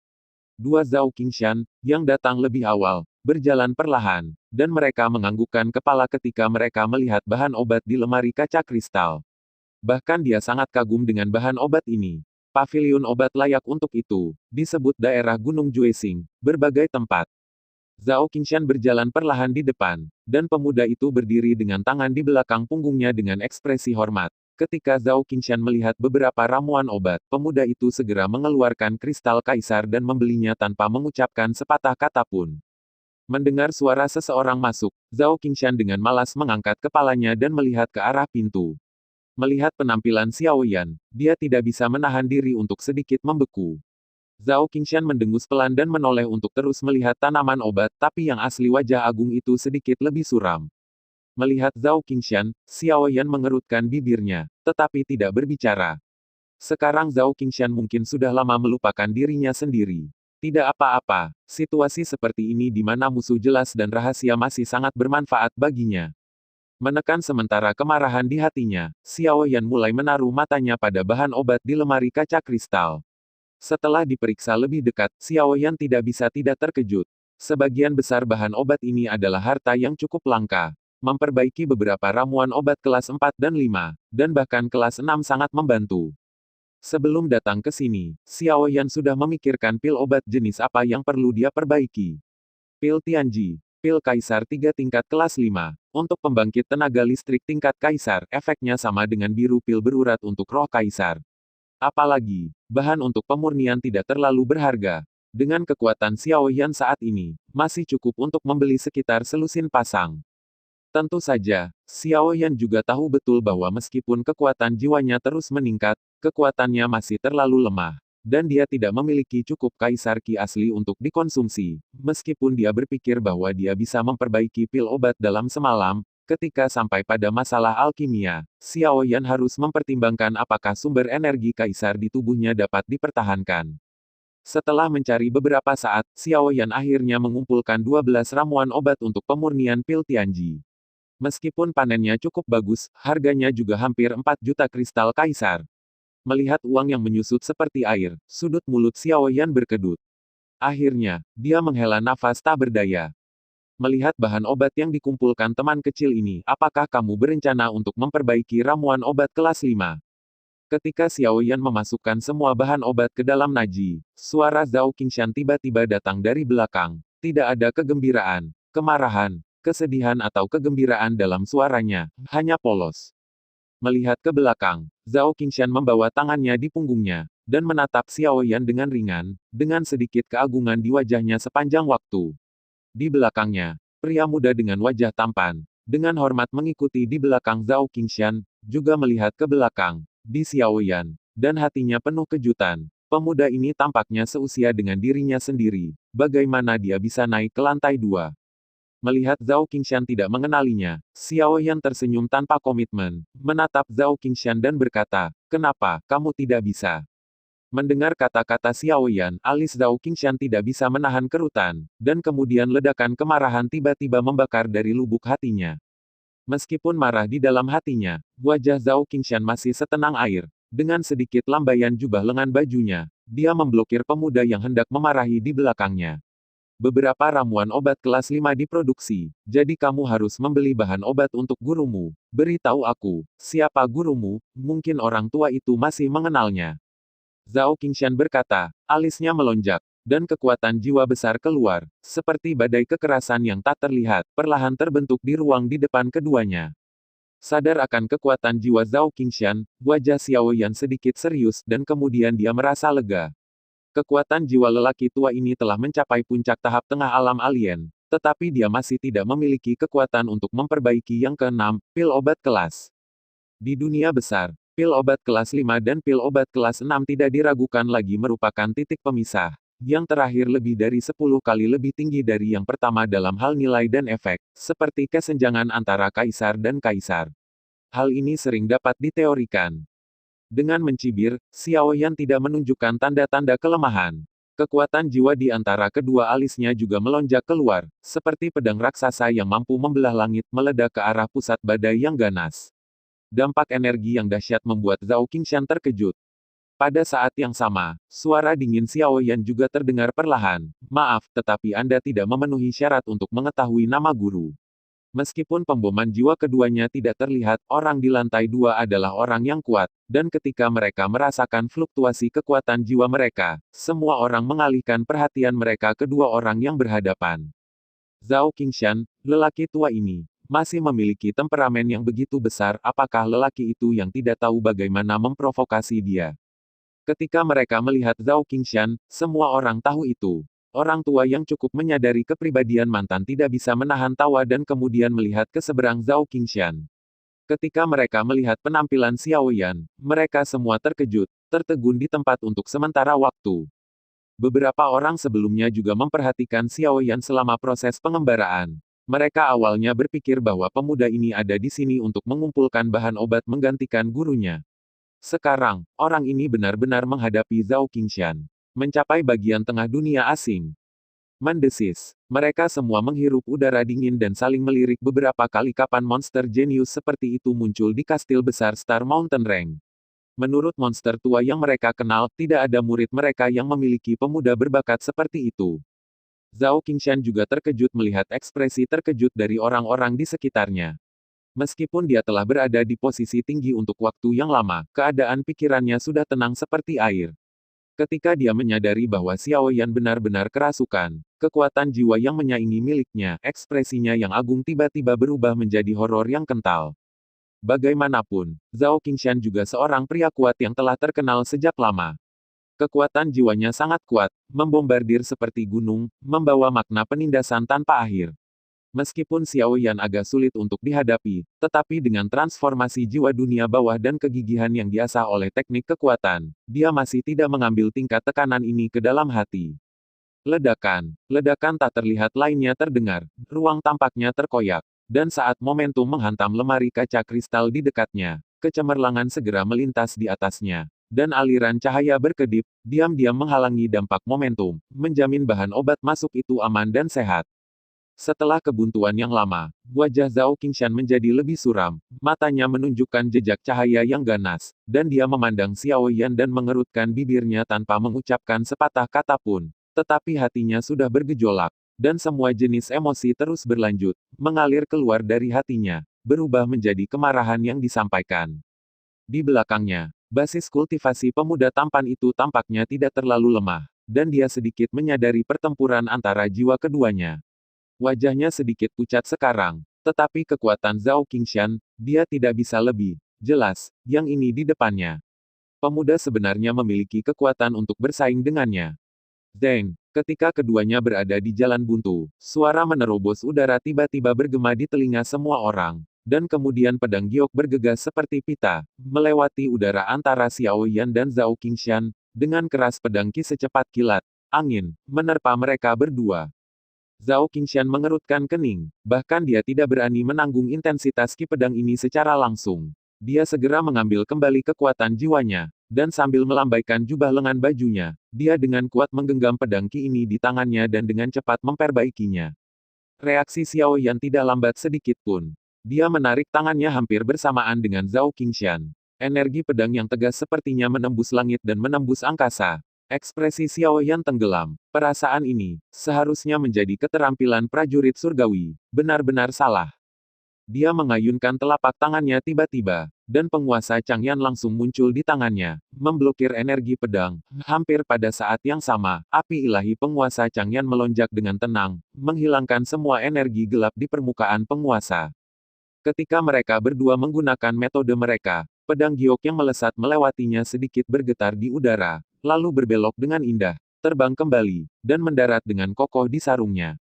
Dua Zhao Qingshan, yang datang lebih awal, berjalan perlahan, dan mereka menganggukkan kepala ketika mereka melihat bahan obat di lemari kaca kristal. Bahkan dia sangat kagum dengan bahan obat ini. Paviliun obat layak untuk itu, disebut daerah Gunung Juexing, berbagai tempat. Zhao Qingshan berjalan perlahan di depan, dan pemuda itu berdiri dengan tangan di belakang punggungnya dengan ekspresi hormat. Ketika Zhao Qingshan melihat beberapa ramuan obat, pemuda itu segera mengeluarkan kristal kaisar dan membelinya tanpa mengucapkan sepatah kata pun. Mendengar suara seseorang masuk, Zhao Qingshan dengan malas mengangkat kepalanya dan melihat ke arah pintu. Melihat penampilan Xiao Yan, dia tidak bisa menahan diri untuk sedikit membeku. Zhao Qingshan mendengus pelan dan menoleh untuk terus melihat tanaman obat, tapi yang asli wajah agung itu sedikit lebih suram. Melihat Zhao Qingshan, Xiao Yan mengerutkan bibirnya, tetapi tidak berbicara. Sekarang Zhao Qingshan mungkin sudah lama melupakan dirinya sendiri. Tidak apa-apa, situasi seperti ini di mana musuh jelas dan rahasia masih sangat bermanfaat baginya. Menekan sementara kemarahan di hatinya, Xiao Yan mulai menaruh matanya pada bahan obat di lemari kaca kristal. Setelah diperiksa lebih dekat, Xiao Yan tidak bisa tidak terkejut. Sebagian besar bahan obat ini adalah harta yang cukup langka. Memperbaiki beberapa ramuan obat kelas 4 dan 5, dan bahkan kelas 6 sangat membantu. Sebelum datang ke sini, Xiao Yan sudah memikirkan pil obat jenis apa yang perlu dia perbaiki. Pil Tianji, pil Kaisar 3 tingkat kelas 5. Untuk pembangkit tenaga listrik tingkat Kaisar, efeknya sama dengan biru pil berurat untuk roh Kaisar. Apalagi, bahan untuk pemurnian tidak terlalu berharga. Dengan kekuatan Xiao Yan saat ini, masih cukup untuk membeli sekitar selusin pasang. Tentu saja, Xiao Yan juga tahu betul bahwa meskipun kekuatan jiwanya terus meningkat, kekuatannya masih terlalu lemah. Dan dia tidak memiliki cukup Kaisar Ki asli untuk dikonsumsi. Meskipun dia berpikir bahwa dia bisa memperbaiki pil obat dalam semalam, ketika sampai pada masalah alkimia, Xiao Yan harus mempertimbangkan apakah sumber energi Kaisar di tubuhnya dapat dipertahankan. Setelah mencari beberapa saat, Xiao Yan akhirnya mengumpulkan 12 ramuan obat untuk pemurnian pil Tianji. Meskipun panennya cukup bagus, harganya juga hampir 4 juta kristal Kaisar. Melihat uang yang menyusut seperti air, sudut mulut Xiao Yan berkedut. Akhirnya, dia menghela nafas tak berdaya. Melihat bahan obat yang dikumpulkan teman kecil ini, apakah kamu berencana untuk memperbaiki ramuan obat kelas 5? Ketika Xiao Yan memasukkan semua bahan obat ke dalam naji, suara Zhao Qingshan tiba-tiba datang dari belakang. Tidak ada kegembiraan, kemarahan, kesedihan atau kegembiraan dalam suaranya, hanya polos. Melihat ke belakang, Zhao Qingshan membawa tangannya di punggungnya, dan menatap Xiao Yan dengan ringan, dengan sedikit keagungan di wajahnya sepanjang waktu. Di belakangnya, pria muda dengan wajah tampan, dengan hormat mengikuti di belakang Zhao Qingshan, juga melihat ke belakang, di Xiao Yan, dan hatinya penuh kejutan. Pemuda ini tampaknya seusia dengan dirinya sendiri, bagaimana dia bisa naik ke lantai 2? Melihat Zhao Qingshan tidak mengenalinya, Xiao Yan tersenyum tanpa komitmen, menatap Zhao Qingshan dan berkata, "Kenapa, kamu tidak bisa?" Mendengar kata-kata Xiao Yan, alis Zhao Qingshan tidak bisa menahan kerutan, dan kemudian ledakan kemarahan tiba-tiba membakar dari lubuk hatinya. Meskipun marah di dalam hatinya, wajah Zhao Qingshan masih setenang air. Dengan sedikit lambaian jubah lengan bajunya, dia memblokir pemuda yang hendak memarahi di belakangnya. Beberapa ramuan obat kelas 5 diproduksi, jadi kamu harus membeli bahan obat untuk gurumu. Beritahu aku, siapa gurumu, mungkin orang tua itu masih mengenalnya. Zhao Qingshan berkata, alisnya melonjak, dan kekuatan jiwa besar keluar, seperti badai kekerasan yang tak terlihat, perlahan terbentuk di ruang di depan keduanya. Sadar akan kekuatan jiwa Zhao Qingshan, wajah Xiao Yan sedikit serius dan kemudian dia merasa lega. Kekuatan jiwa lelaki tua ini telah mencapai puncak tahap tengah alam alien, tetapi dia masih tidak memiliki kekuatan untuk memperbaiki yang keenam, pil obat kelas. Di dunia besar, pil obat kelas 5 dan pil obat kelas 6 tidak diragukan lagi merupakan titik pemisah. Yang terakhir lebih dari 10 kali lebih tinggi dari yang pertama dalam hal nilai dan efek, seperti kesenjangan antara kaisar dan kaisar. Hal ini sering dapat diteorikan. Dengan mencibir, Xiao Yan tidak menunjukkan tanda-tanda kelemahan. Kekuatan jiwa di antara kedua alisnya juga melonjak keluar, seperti pedang raksasa yang mampu membelah langit meledak ke arah pusat badai yang ganas. Dampak energi yang dahsyat membuat Zhao Qingshan terkejut. Pada saat yang sama, suara dingin Xiao Yan juga terdengar perlahan. Maaf, tetapi Anda tidak memenuhi syarat untuk mengetahui nama guru. Meskipun pemboman jiwa keduanya tidak terlihat, orang di lantai 2 adalah orang yang kuat, dan ketika mereka merasakan fluktuasi kekuatan jiwa mereka, semua orang mengalihkan perhatian mereka ke dua orang yang berhadapan. Zhao Qingshan, lelaki tua ini, masih memiliki temperamen yang begitu besar, apakah lelaki itu yang tidak tahu bagaimana memprovokasi dia? Ketika mereka melihat Zhao Qingshan, semua orang tahu itu. Orang tua yang cukup menyadari kepribadian mantan tidak bisa menahan tawa dan kemudian melihat ke seberang Zhao Qingshan. Ketika mereka melihat penampilan Xiao Yan, mereka semua terkejut, tertegun di tempat untuk sementara waktu. Beberapa orang sebelumnya juga memperhatikan Xiao Yan selama proses pengembaraan. Mereka awalnya berpikir bahwa pemuda ini ada di sini untuk mengumpulkan bahan obat menggantikan gurunya. Sekarang, orang ini benar-benar menghadapi Zhao Qingshan. Mencapai bagian tengah dunia asing. Mendesis. Mereka semua menghirup udara dingin dan saling melirik beberapa kali kapan monster jenius seperti itu muncul di kastil besar Star Mountain Range. Menurut monster tua yang mereka kenal, tidak ada murid mereka yang memiliki pemuda berbakat seperti itu. Zhao Qingshan juga terkejut melihat ekspresi terkejut dari orang-orang di sekitarnya. Meskipun dia telah berada di posisi tinggi untuk waktu yang lama, keadaan pikirannya sudah tenang seperti air. Ketika dia menyadari bahwa Xiao Yan benar-benar kerasukan, kekuatan jiwa yang menyaingi miliknya, ekspresinya yang agung tiba-tiba berubah menjadi horor yang kental. Bagaimanapun, Zhao Qingshan juga seorang pria kuat yang telah terkenal sejak lama. Kekuatan jiwanya sangat kuat, membombardir seperti gunung, membawa makna penindasan tanpa akhir. Meskipun Xiao Yan agak sulit untuk dihadapi, tetapi dengan transformasi jiwa dunia bawah dan kegigihan yang diasah oleh teknik kekuatan, dia masih tidak mengambil tingkat tekanan ini ke dalam hati. Ledakan, ledakan tak terlihat lainnya terdengar, ruang tampaknya terkoyak, dan saat momentum menghantam lemari kaca kristal di dekatnya, kecemerlangan segera melintas di atasnya, dan aliran cahaya berkedip, diam-diam menghalangi dampak momentum, menjamin bahan obat masuk itu aman dan sehat. Setelah kebuntuan yang lama, wajah Zhao Qingshan menjadi lebih suram, matanya menunjukkan jejak cahaya yang ganas, dan dia memandang Xiao Yan dan mengerutkan bibirnya tanpa mengucapkan sepatah kata pun. Tetapi hatinya sudah bergejolak, dan semua jenis emosi terus berlanjut, mengalir keluar dari hatinya, berubah menjadi kemarahan yang disampaikan. Di belakangnya, basis kultivasi pemuda tampan itu tampaknya tidak terlalu lemah, dan dia sedikit menyadari pertempuran antara jiwa keduanya. Wajahnya sedikit pucat sekarang, tetapi kekuatan Zhao Qingshan, dia tidak bisa lebih jelas, yang ini di depannya. Pemuda sebenarnya memiliki kekuatan untuk bersaing dengannya. Zeng, ketika keduanya berada di jalan buntu, suara menerobos udara tiba-tiba bergema di telinga semua orang, dan kemudian pedang giok bergegas seperti pita, melewati udara antara Xiao Yan dan Zhao Qingshan, dengan keras pedang ki secepat kilat, angin, menerpa mereka berdua. Zhao Qingshan mengerutkan kening, bahkan dia tidak berani menanggung intensitas ki pedang ini secara langsung. Dia segera mengambil kembali kekuatan jiwanya, dan sambil melambaikan jubah lengan bajunya, dia dengan kuat menggenggam pedang ki ini di tangannya dan dengan cepat memperbaikinya. Reaksi Xiao Yan tidak lambat sedikit pun. Dia menarik tangannya hampir bersamaan dengan Zhao Qingshan. Energi pedang yang tegas sepertinya menembus langit dan menembus angkasa. Ekspresi Xiao Yan tenggelam. Perasaan ini, seharusnya menjadi keterampilan prajurit surgawi, benar-benar salah. Dia mengayunkan telapak tangannya tiba-tiba, dan penguasa Changyan langsung muncul di tangannya, memblokir energi pedang. Hampir pada saat yang sama, api ilahi penguasa Changyan melonjak dengan tenang, menghilangkan semua energi gelap di permukaan penguasa. Ketika mereka berdua menggunakan metode mereka, pedang giok yang melesat melewatinya sedikit bergetar di udara, lalu berbelok dengan indah, terbang kembali, dan mendarat dengan kokoh di sarungnya.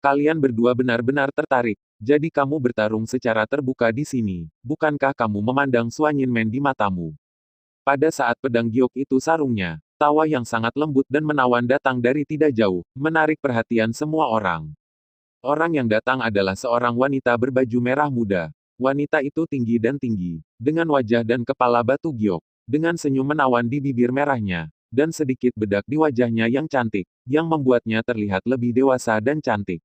Kalian berdua benar-benar tertarik, jadi kamu bertarung secara terbuka di sini, bukankah kamu memandang Suanyin Men di matamu? Pada saat pedang giok itu sarungnya, tawa yang sangat lembut dan menawan datang dari tidak jauh, menarik perhatian semua orang. Orang yang datang adalah seorang wanita berbaju merah muda. Wanita itu tinggi dan tinggi, dengan wajah dan kepala batu giok, dengan senyum menawan di bibir merahnya, dan sedikit bedak di wajahnya yang cantik, yang membuatnya terlihat lebih dewasa dan cantik.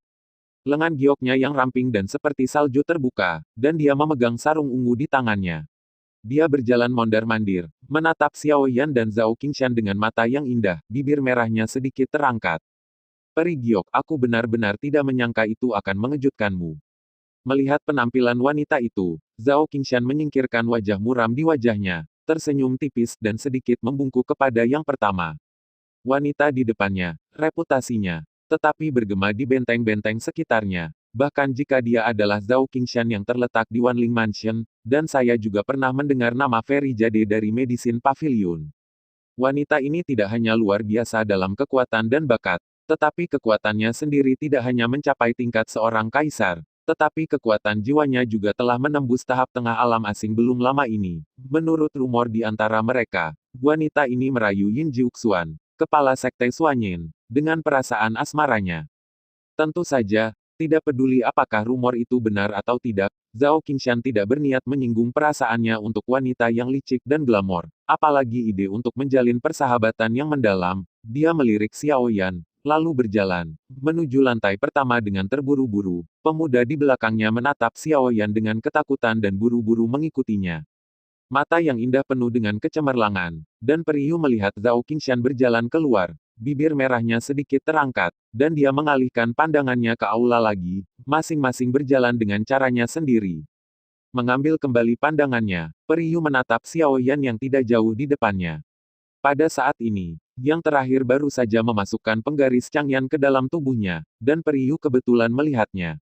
Lengan gioknya yang ramping dan seperti salju terbuka, dan dia memegang sarung ungu di tangannya. Dia berjalan mondar-mandir, menatap Xiao Yan dan Zhao Qingshan dengan mata yang indah, bibir merahnya sedikit terangkat. Peri giok, aku benar-benar tidak menyangka itu akan mengejutkanmu. Melihat penampilan wanita itu, Zhao Qingshan menyingkirkan wajah muram di wajahnya, tersenyum tipis dan sedikit membungkuk kepada yang pertama. Wanita di depannya, reputasinya, tetapi bergema di benteng-benteng sekitarnya. Bahkan jika dia adalah Zhao Qingshan yang terletak di Wanling Mansion, dan saya juga pernah mendengar nama Fairy Jade dari Medicine Pavilion. Wanita ini tidak hanya luar biasa dalam kekuatan dan bakat, tetapi kekuatannya sendiri tidak hanya mencapai tingkat seorang kaisar, tetapi kekuatan jiwanya juga telah menembus tahap tengah alam asing belum lama ini. Menurut rumor di antara mereka, wanita ini merayu Yin Jiuxuan, kepala sekte Suanyin, dengan perasaan asmaranya. Tentu saja, tidak peduli apakah rumor itu benar atau tidak, Zhao Qingshan tidak berniat menyinggung perasaannya untuk wanita yang licik dan glamor, apalagi ide untuk menjalin persahabatan yang mendalam. Dia melirik Xiao Yan, lalu berjalan menuju lantai pertama dengan terburu-buru. Pemuda di belakangnya menatap Xiao Yan dengan ketakutan dan buru-buru mengikutinya. Mata yang indah penuh dengan kecemerlangan, dan Periu melihat Zhao Qingshan berjalan keluar, bibir merahnya sedikit terangkat, dan dia mengalihkan pandangannya ke aula lagi, masing-masing berjalan dengan caranya sendiri. Mengambil kembali pandangannya, Peri Yu menatap Xiao Yan yang tidak jauh di depannya. Pada saat ini, yang terakhir baru saja memasukkan penggaris Changyan ke dalam tubuhnya, dan Peri Yu kebetulan melihatnya.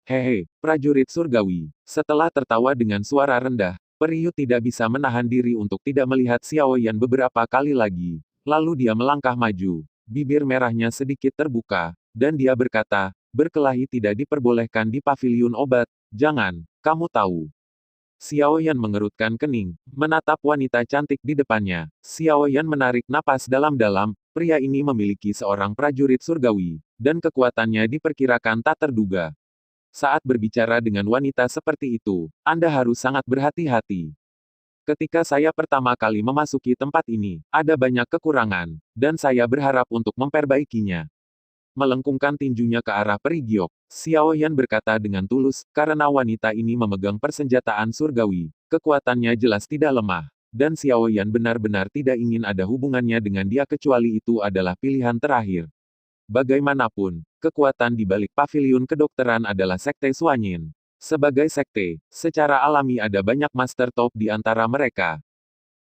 Hehe, prajurit surgawi. Setelah tertawa dengan suara rendah, Peri Yu tidak bisa menahan diri untuk tidak melihat Xiao Yan beberapa kali lagi. Lalu dia melangkah maju. Bibir merahnya sedikit terbuka, dan dia berkata, berkelahi tidak diperbolehkan di paviliun obat. Jangan, kamu tahu. Xiao Yan mengerutkan kening, menatap wanita cantik di depannya. Xiao Yan menarik napas dalam-dalam, pria ini memiliki seorang prajurit surgawi, dan kekuatannya diperkirakan tak terduga. Saat berbicara dengan wanita seperti itu, Anda harus sangat berhati-hati. Ketika saya pertama kali memasuki tempat ini, ada banyak kekurangan, dan saya berharap untuk memperbaikinya. Melengkungkan tinjunya ke arah Peri Giok, Xiao Yan berkata dengan tulus, karena wanita ini memegang persenjataan surgawi, kekuatannya jelas tidak lemah, dan Xiao Yan benar-benar tidak ingin ada hubungannya dengan dia kecuali itu adalah pilihan terakhir. Bagaimanapun, kekuatan di balik paviliun kedokteran adalah Sekte Suanyin. Sebagai sekte, secara alami ada banyak master top di antara mereka.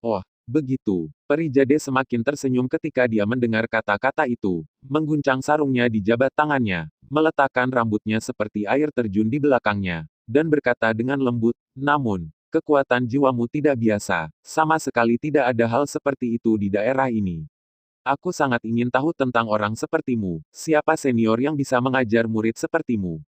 Oh, begitu. Peri Jade semakin tersenyum ketika dia mendengar kata-kata itu, mengguncang sarungnya di jabat tangannya, meletakkan rambutnya seperti air terjun di belakangnya, dan berkata dengan lembut, namun, kekuatan jiwamu tidak biasa, sama sekali tidak ada hal seperti itu di daerah ini. Aku sangat ingin tahu tentang orang sepertimu, siapa senior yang bisa mengajar murid sepertimu.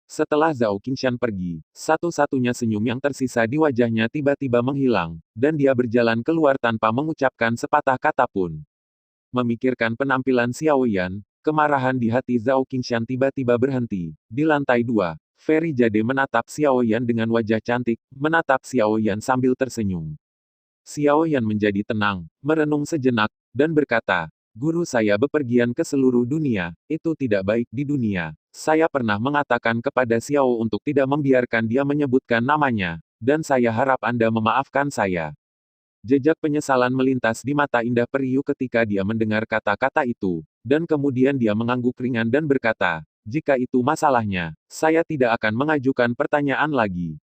Setelah Zhao Qingshan pergi, satu-satunya senyum yang tersisa di wajahnya tiba-tiba menghilang, dan dia berjalan keluar tanpa mengucapkan sepatah kata pun. Memikirkan penampilan Xiao Yan, kemarahan di hati Zhao Qingshan tiba-tiba berhenti. Di lantai 2, Feri Jade menatap Xiao Yan dengan wajah cantik, menatap Xiao Yan sambil tersenyum. Xiao Yan menjadi tenang, merenung sejenak, dan berkata, guru saya bepergian ke seluruh dunia, itu tidak baik di dunia. Saya pernah mengatakan kepada Xiao untuk tidak membiarkan dia menyebutkan namanya, dan saya harap Anda memaafkan saya. Jejak penyesalan melintas di mata indah Peri Yu ketika dia mendengar kata-kata itu, dan kemudian dia mengangguk ringan dan berkata, jika itu masalahnya, saya tidak akan mengajukan pertanyaan lagi.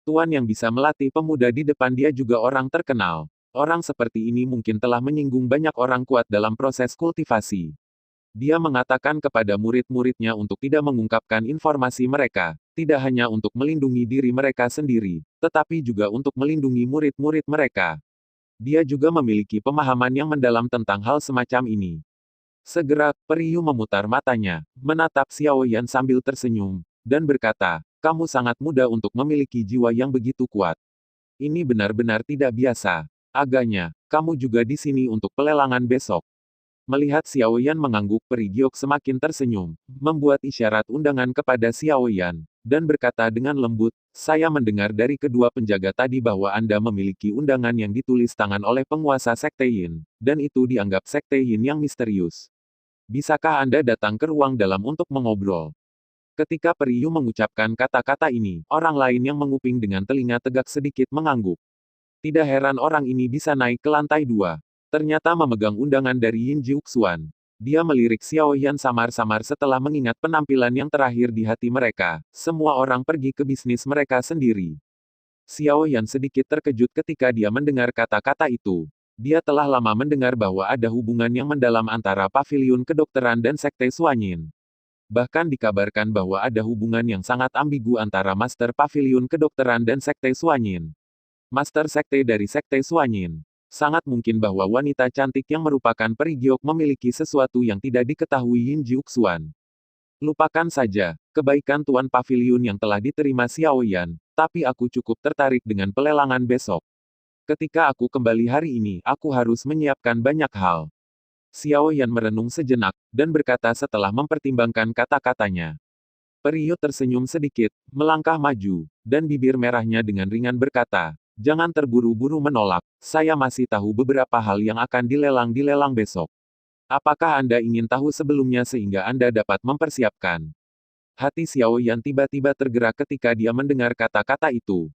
Tuan yang bisa melatih pemuda di depan dia juga orang terkenal. Orang seperti ini mungkin telah menyinggung banyak orang kuat dalam proses kultivasi. Dia mengatakan kepada murid-muridnya untuk tidak mengungkapkan informasi mereka, tidak hanya untuk melindungi diri mereka sendiri, tetapi juga untuk melindungi murid-murid mereka. Dia juga memiliki pemahaman yang mendalam tentang hal semacam ini. Segera, Peri Yu memutar matanya, menatap Xiao Yan sambil tersenyum, dan berkata, kamu sangat muda untuk memiliki jiwa yang begitu kuat. Ini benar-benar tidak biasa. Agaknya, kamu juga di sini untuk pelelangan besok. Melihat Xiao Yan mengangguk, Peri Giok semakin tersenyum, membuat isyarat undangan kepada Xiao Yan, dan berkata dengan lembut, saya mendengar dari kedua penjaga tadi bahwa Anda memiliki undangan yang ditulis tangan oleh penguasa Sekte Yin, dan itu dianggap Sekte Yin yang misterius. Bisakah Anda datang ke ruang dalam untuk mengobrol? Ketika Peri Yu mengucapkan kata-kata ini, orang lain yang menguping dengan telinga tegak sedikit mengangguk. Tidak heran orang ini bisa naik ke lantai 2. Ternyata memegang undangan dari Yin Jiuxuan. Dia melirik Xiao Yan samar-samar setelah mengingat penampilan yang terakhir di hati mereka. Semua orang pergi ke bisnis mereka sendiri. Xiao Yan sedikit terkejut ketika dia mendengar kata-kata itu. Dia telah lama mendengar bahwa ada hubungan yang mendalam antara paviliun kedokteran dan Sekte Suanyin. Bahkan dikabarkan bahwa ada hubungan yang sangat ambigu antara Master Paviliun Kedokteran dan Sekte Suanyin. Master Sekte dari Sekte Suanyin. Sangat mungkin bahwa wanita cantik yang merupakan Peri Giok memiliki sesuatu yang tidak diketahui Yin Jiuxuan. Lupakan saja, kebaikan Tuan Paviliun yang telah diterima Xiao Yan, tapi aku cukup tertarik dengan pelelangan besok. Ketika aku kembali hari ini, aku harus menyiapkan banyak hal. Xiao Yan merenung sejenak, dan berkata setelah mempertimbangkan kata-katanya. Peri Yu tersenyum sedikit, melangkah maju, dan bibir merahnya dengan ringan berkata, jangan terburu-buru menolak, saya masih tahu beberapa hal yang akan dilelang di lelang besok. Apakah Anda ingin tahu sebelumnya sehingga Anda dapat mempersiapkan? Hati Xiao Yan tiba-tiba tergerak ketika dia mendengar kata-kata itu.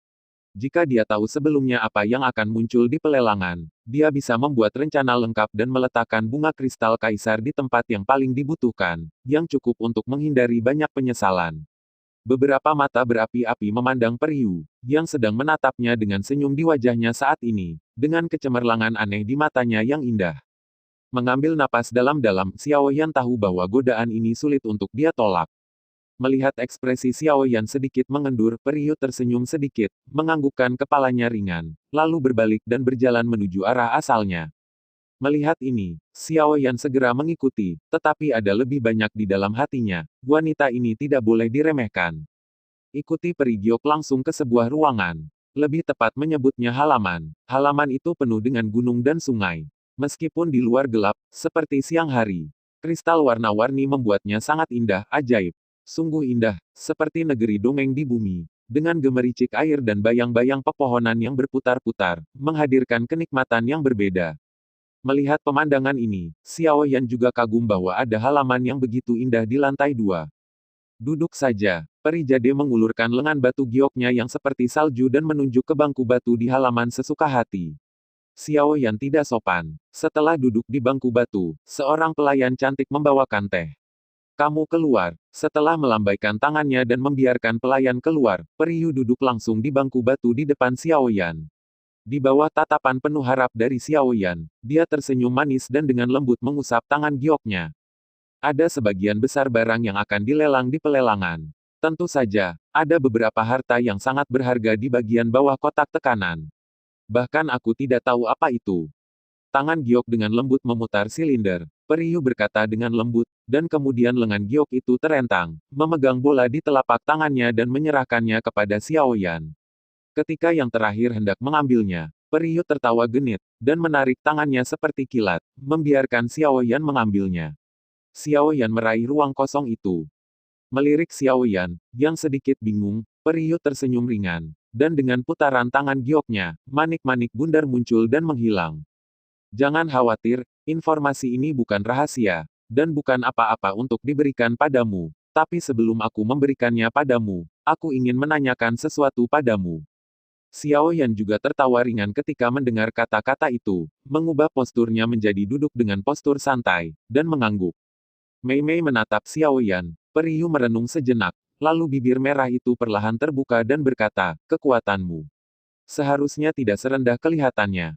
Jika dia tahu sebelumnya apa yang akan muncul di pelelangan, dia bisa membuat rencana lengkap dan meletakkan bunga kristal kaisar di tempat yang paling dibutuhkan, yang cukup untuk menghindari banyak penyesalan. Beberapa mata berapi-api memandang Periu, yang sedang menatapnya dengan senyum di wajahnya saat ini, dengan kecemerlangan aneh di matanya yang indah. Mengambil napas dalam-dalam, Xiao Yan tahu bahwa godaan ini sulit untuk dia tolak. Melihat ekspresi Xiao Yan sedikit mengendur, Periu tersenyum sedikit, menganggukkan kepalanya ringan, lalu berbalik dan berjalan menuju arah asalnya. Melihat ini, Xiao Yan segera mengikuti, tetapi ada lebih banyak di dalam hatinya. Wanita ini tidak boleh diremehkan. Ikuti Peri Giok langsung ke sebuah ruangan. Lebih tepat menyebutnya halaman. Halaman itu penuh dengan gunung dan sungai. Meskipun di luar gelap, seperti siang hari, kristal warna-warni membuatnya sangat indah, ajaib. Sungguh indah, seperti negeri dongeng di bumi, dengan gemericik air dan bayang-bayang pepohonan yang berputar-putar, menghadirkan kenikmatan yang berbeda. Melihat pemandangan ini, Xiao Yan juga kagum bahwa ada halaman yang begitu indah di lantai 2. Duduk saja, Peri Jade mengulurkan lengan batu gioknya yang seperti salju dan menunjuk ke bangku batu di halaman sesuka hati. Xiao Yan tidak sopan. Setelah duduk di bangku batu, seorang pelayan cantik membawakan teh. Kamu keluar. Setelah melambaikan tangannya dan membiarkan pelayan keluar, Periu duduk langsung di bangku batu di depan Xiao Yan. Di bawah tatapan penuh harap dari Xiao Yan, dia tersenyum manis dan dengan lembut mengusap tangan gioknya. Ada sebagian besar barang yang akan dilelang di pelelangan. Tentu saja, ada beberapa harta yang sangat berharga di bagian bawah kotak tekanan. Bahkan aku tidak tahu apa itu. Tangan Giok dengan lembut memutar silinder. Periu berkata dengan lembut, dan kemudian lengan Giok itu terentang, memegang bola di telapak tangannya dan menyerahkannya kepada Xiao Yan. Ketika yang terakhir hendak mengambilnya, Periu tertawa genit, dan menarik tangannya seperti kilat, membiarkan Xiao Yan mengambilnya. Xiao Yan meraih ruang kosong itu. Melirik Xiao Yan, yang sedikit bingung, Periu tersenyum ringan, dan dengan putaran tangan gioknya, manik-manik bundar muncul dan menghilang. Jangan khawatir, informasi ini bukan rahasia, dan bukan apa-apa untuk diberikan padamu. Tapi sebelum aku memberikannya padamu, aku ingin menanyakan sesuatu padamu. Xiao Yan juga tertawa ringan ketika mendengar kata-kata itu, mengubah posturnya menjadi duduk dengan postur santai, dan mengangguk. Mei Mei menatap Xiao Yan, Periu merenung sejenak, lalu bibir merah itu perlahan terbuka dan berkata, kekuatanmu seharusnya tidak serendah kelihatannya.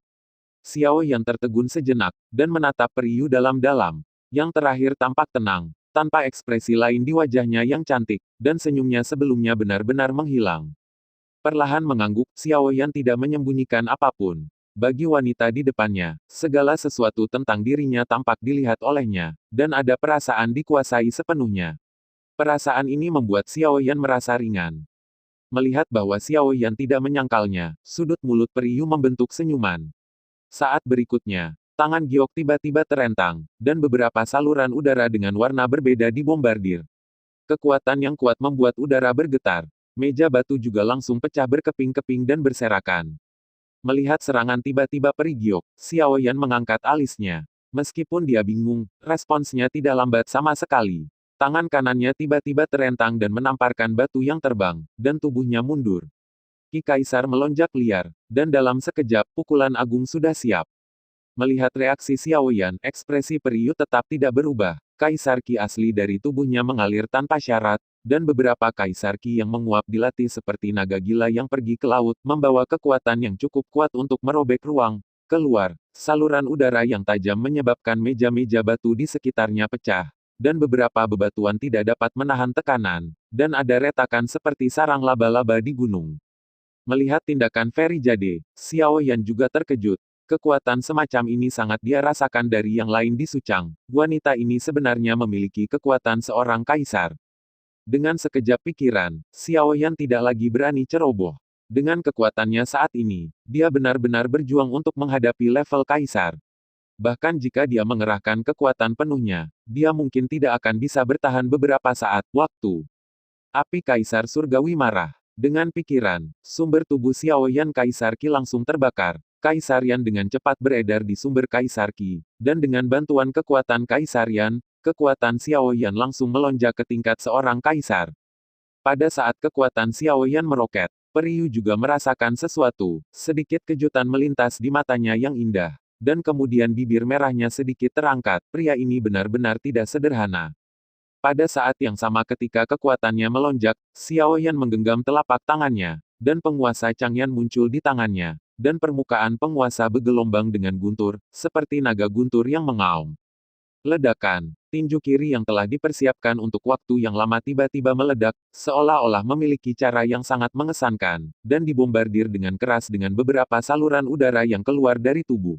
Xiao Yan tertegun sejenak, dan menatap Periu dalam-dalam. Yang terakhir tampak tenang, tanpa ekspresi lain di wajahnya yang cantik, dan senyumnya sebelumnya benar-benar menghilang. Perlahan mengangguk, Xiao Yan tidak menyembunyikan apapun. Bagi wanita di depannya, segala sesuatu tentang dirinya tampak dilihat olehnya, dan ada perasaan dikuasai sepenuhnya. Perasaan ini membuat Xiao Yan merasa ringan. Melihat bahwa Xiao Yan tidak menyangkalnya, sudut mulut Periu membentuk senyuman. Saat berikutnya, tangan Giok tiba-tiba terentang, dan beberapa saluran udara dengan warna berbeda dibombardir. Kekuatan yang kuat membuat udara bergetar. Meja batu juga langsung pecah berkeping-keping dan berserakan. Melihat serangan tiba-tiba Peri Giok, Xiao Yan mengangkat alisnya. Meskipun dia bingung, responsnya tidak lambat sama sekali. Tangan kanannya tiba-tiba terentang dan menamparkan batu yang terbang, dan tubuhnya mundur. Ki Kaisar melonjak liar, dan dalam sekejap, pukulan agung sudah siap. Melihat reaksi Xiao Yan, ekspresi Periu tetap tidak berubah. Kaisar Ki asli dari tubuhnya mengalir tanpa syarat, dan beberapa Kaisar Ki yang menguap dilatih seperti naga gila yang pergi ke laut, membawa kekuatan yang cukup kuat untuk merobek ruang. Keluar, saluran udara yang tajam menyebabkan meja-meja batu di sekitarnya pecah, dan beberapa bebatuan tidak dapat menahan tekanan, dan ada retakan seperti sarang laba-laba di gunung. Melihat tindakan Peri Jade, Xiao Yan juga terkejut. Kekuatan semacam ini sangat dia rasakan dari yang lain di Suchang. Wanita ini sebenarnya memiliki kekuatan seorang kaisar. Dengan sekejap pikiran, Xiao Yan tidak lagi berani ceroboh. Dengan kekuatannya saat ini, dia benar-benar berjuang untuk menghadapi level kaisar. Bahkan jika dia mengerahkan kekuatan penuhnya, dia mungkin tidak akan bisa bertahan beberapa saat, waktu. Api Kaisar Surgawi marah. Dengan pikiran, sumber tubuh Xiao Yan Kaisar Qi langsung terbakar. Kaisar Yan dengan cepat beredar di sumber Kaisar Qi, dan dengan bantuan kekuatan Kaisar Yan, kekuatan Xiao Yan langsung melonjak ke tingkat seorang kaisar. Pada saat kekuatan Xiao Yan meroket, Periu juga merasakan sesuatu. Sedikit kejutan melintas di matanya yang indah. Dan kemudian bibir merahnya sedikit terangkat. Pria ini benar-benar tidak sederhana. Pada saat yang sama ketika kekuatannya melonjak, Xiao Yan menggenggam telapak tangannya. Dan penguasa Changyan muncul di tangannya. Dan permukaan penguasa bergelombang dengan guntur, seperti naga guntur yang mengaum. Ledakan. Tinju kiri yang telah dipersiapkan untuk waktu yang lama tiba-tiba meledak, seolah-olah memiliki cara yang sangat mengesankan, dan dibombardir dengan keras dengan beberapa saluran udara yang keluar dari tubuh.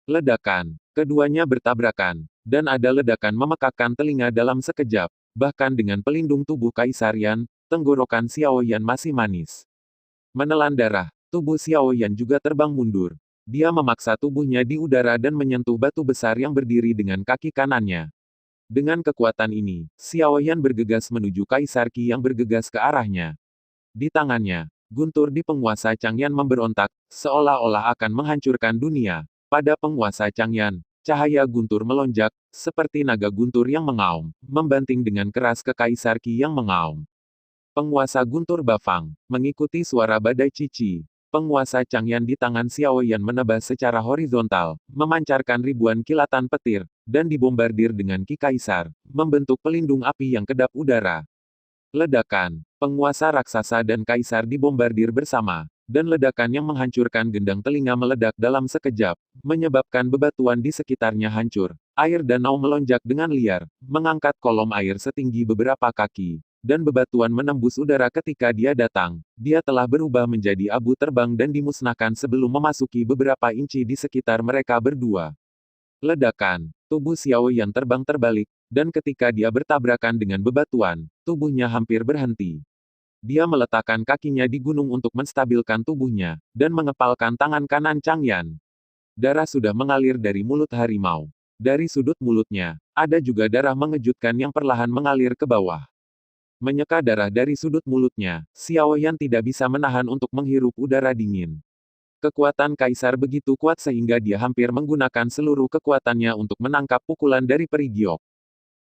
Ledakan. Keduanya bertabrakan, dan ada ledakan memekakkan telinga dalam sekejap. Bahkan dengan pelindung tubuh Kaisar Yan, tenggorokan Xiao Yan masih manis. Menelan darah, tubuh Xiao Yan juga terbang mundur. Dia memaksa tubuhnya di udara dan menyentuh batu besar yang berdiri dengan kaki kanannya. Dengan kekuatan ini, Xiao Yan bergegas menuju Kaisar Qi yang bergegas ke arahnya. Di tangannya, guntur di penguasa Changyan memberontak, seolah-olah akan menghancurkan dunia. Pada penguasa Changyan, cahaya guntur melonjak, seperti naga guntur yang mengaum, membanting dengan keras ke Kaisar Qi yang mengaum. Penguasa guntur bafang, mengikuti suara badai cici. Penguasa Changyan di tangan Xiao Yan menebas secara horizontal, memancarkan ribuan kilatan petir, dan dibombardir dengan Ki Kaisar, membentuk pelindung api yang kedap udara. Ledakan. Penguasa raksasa dan Kaisar dibombardir bersama, dan ledakan yang menghancurkan gendang telinga meledak dalam sekejap, menyebabkan bebatuan di sekitarnya hancur. Air danau melonjak dengan liar, mengangkat kolom air setinggi beberapa kaki. Dan bebatuan menembus udara ketika dia datang. Dia telah berubah menjadi abu terbang dan dimusnahkan sebelum memasuki beberapa inci di sekitar mereka berdua. Ledakan. Tubuh Xiao Yan terbang terbalik, dan ketika dia bertabrakan dengan bebatuan, tubuhnya hampir berhenti. Dia meletakkan kakinya di gunung untuk menstabilkan tubuhnya, dan mengepalkan tangan kanan Changyan. Darah sudah mengalir dari mulut harimau. Dari sudut mulutnya, ada juga darah mengejutkan yang perlahan mengalir ke bawah. Menyeka darah dari sudut mulutnya, Xiao Yan tidak bisa menahan untuk menghirup udara dingin. Kekuatan Kaisar begitu kuat sehingga dia hampir menggunakan seluruh kekuatannya untuk menangkap pukulan dari peri giok.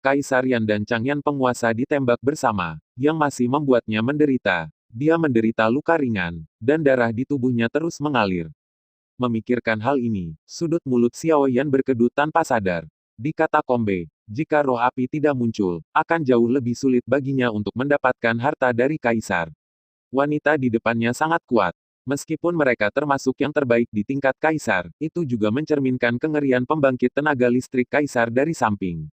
Kaisar Yan dan Changyan penguasa ditembak bersama, yang masih membuatnya menderita. Dia menderita luka ringan, dan darah di tubuhnya terus mengalir. Memikirkan hal ini, sudut mulut Xiao Yan berkedut tanpa sadar. Di katakombe, jika roh api tidak muncul, akan jauh lebih sulit baginya untuk mendapatkan harta dari Kaisar. Wanita di depannya sangat kuat. Meskipun mereka termasuk yang terbaik di tingkat Kaisar, itu juga mencerminkan kengerian pembangkit tenaga listrik Kaisar dari samping.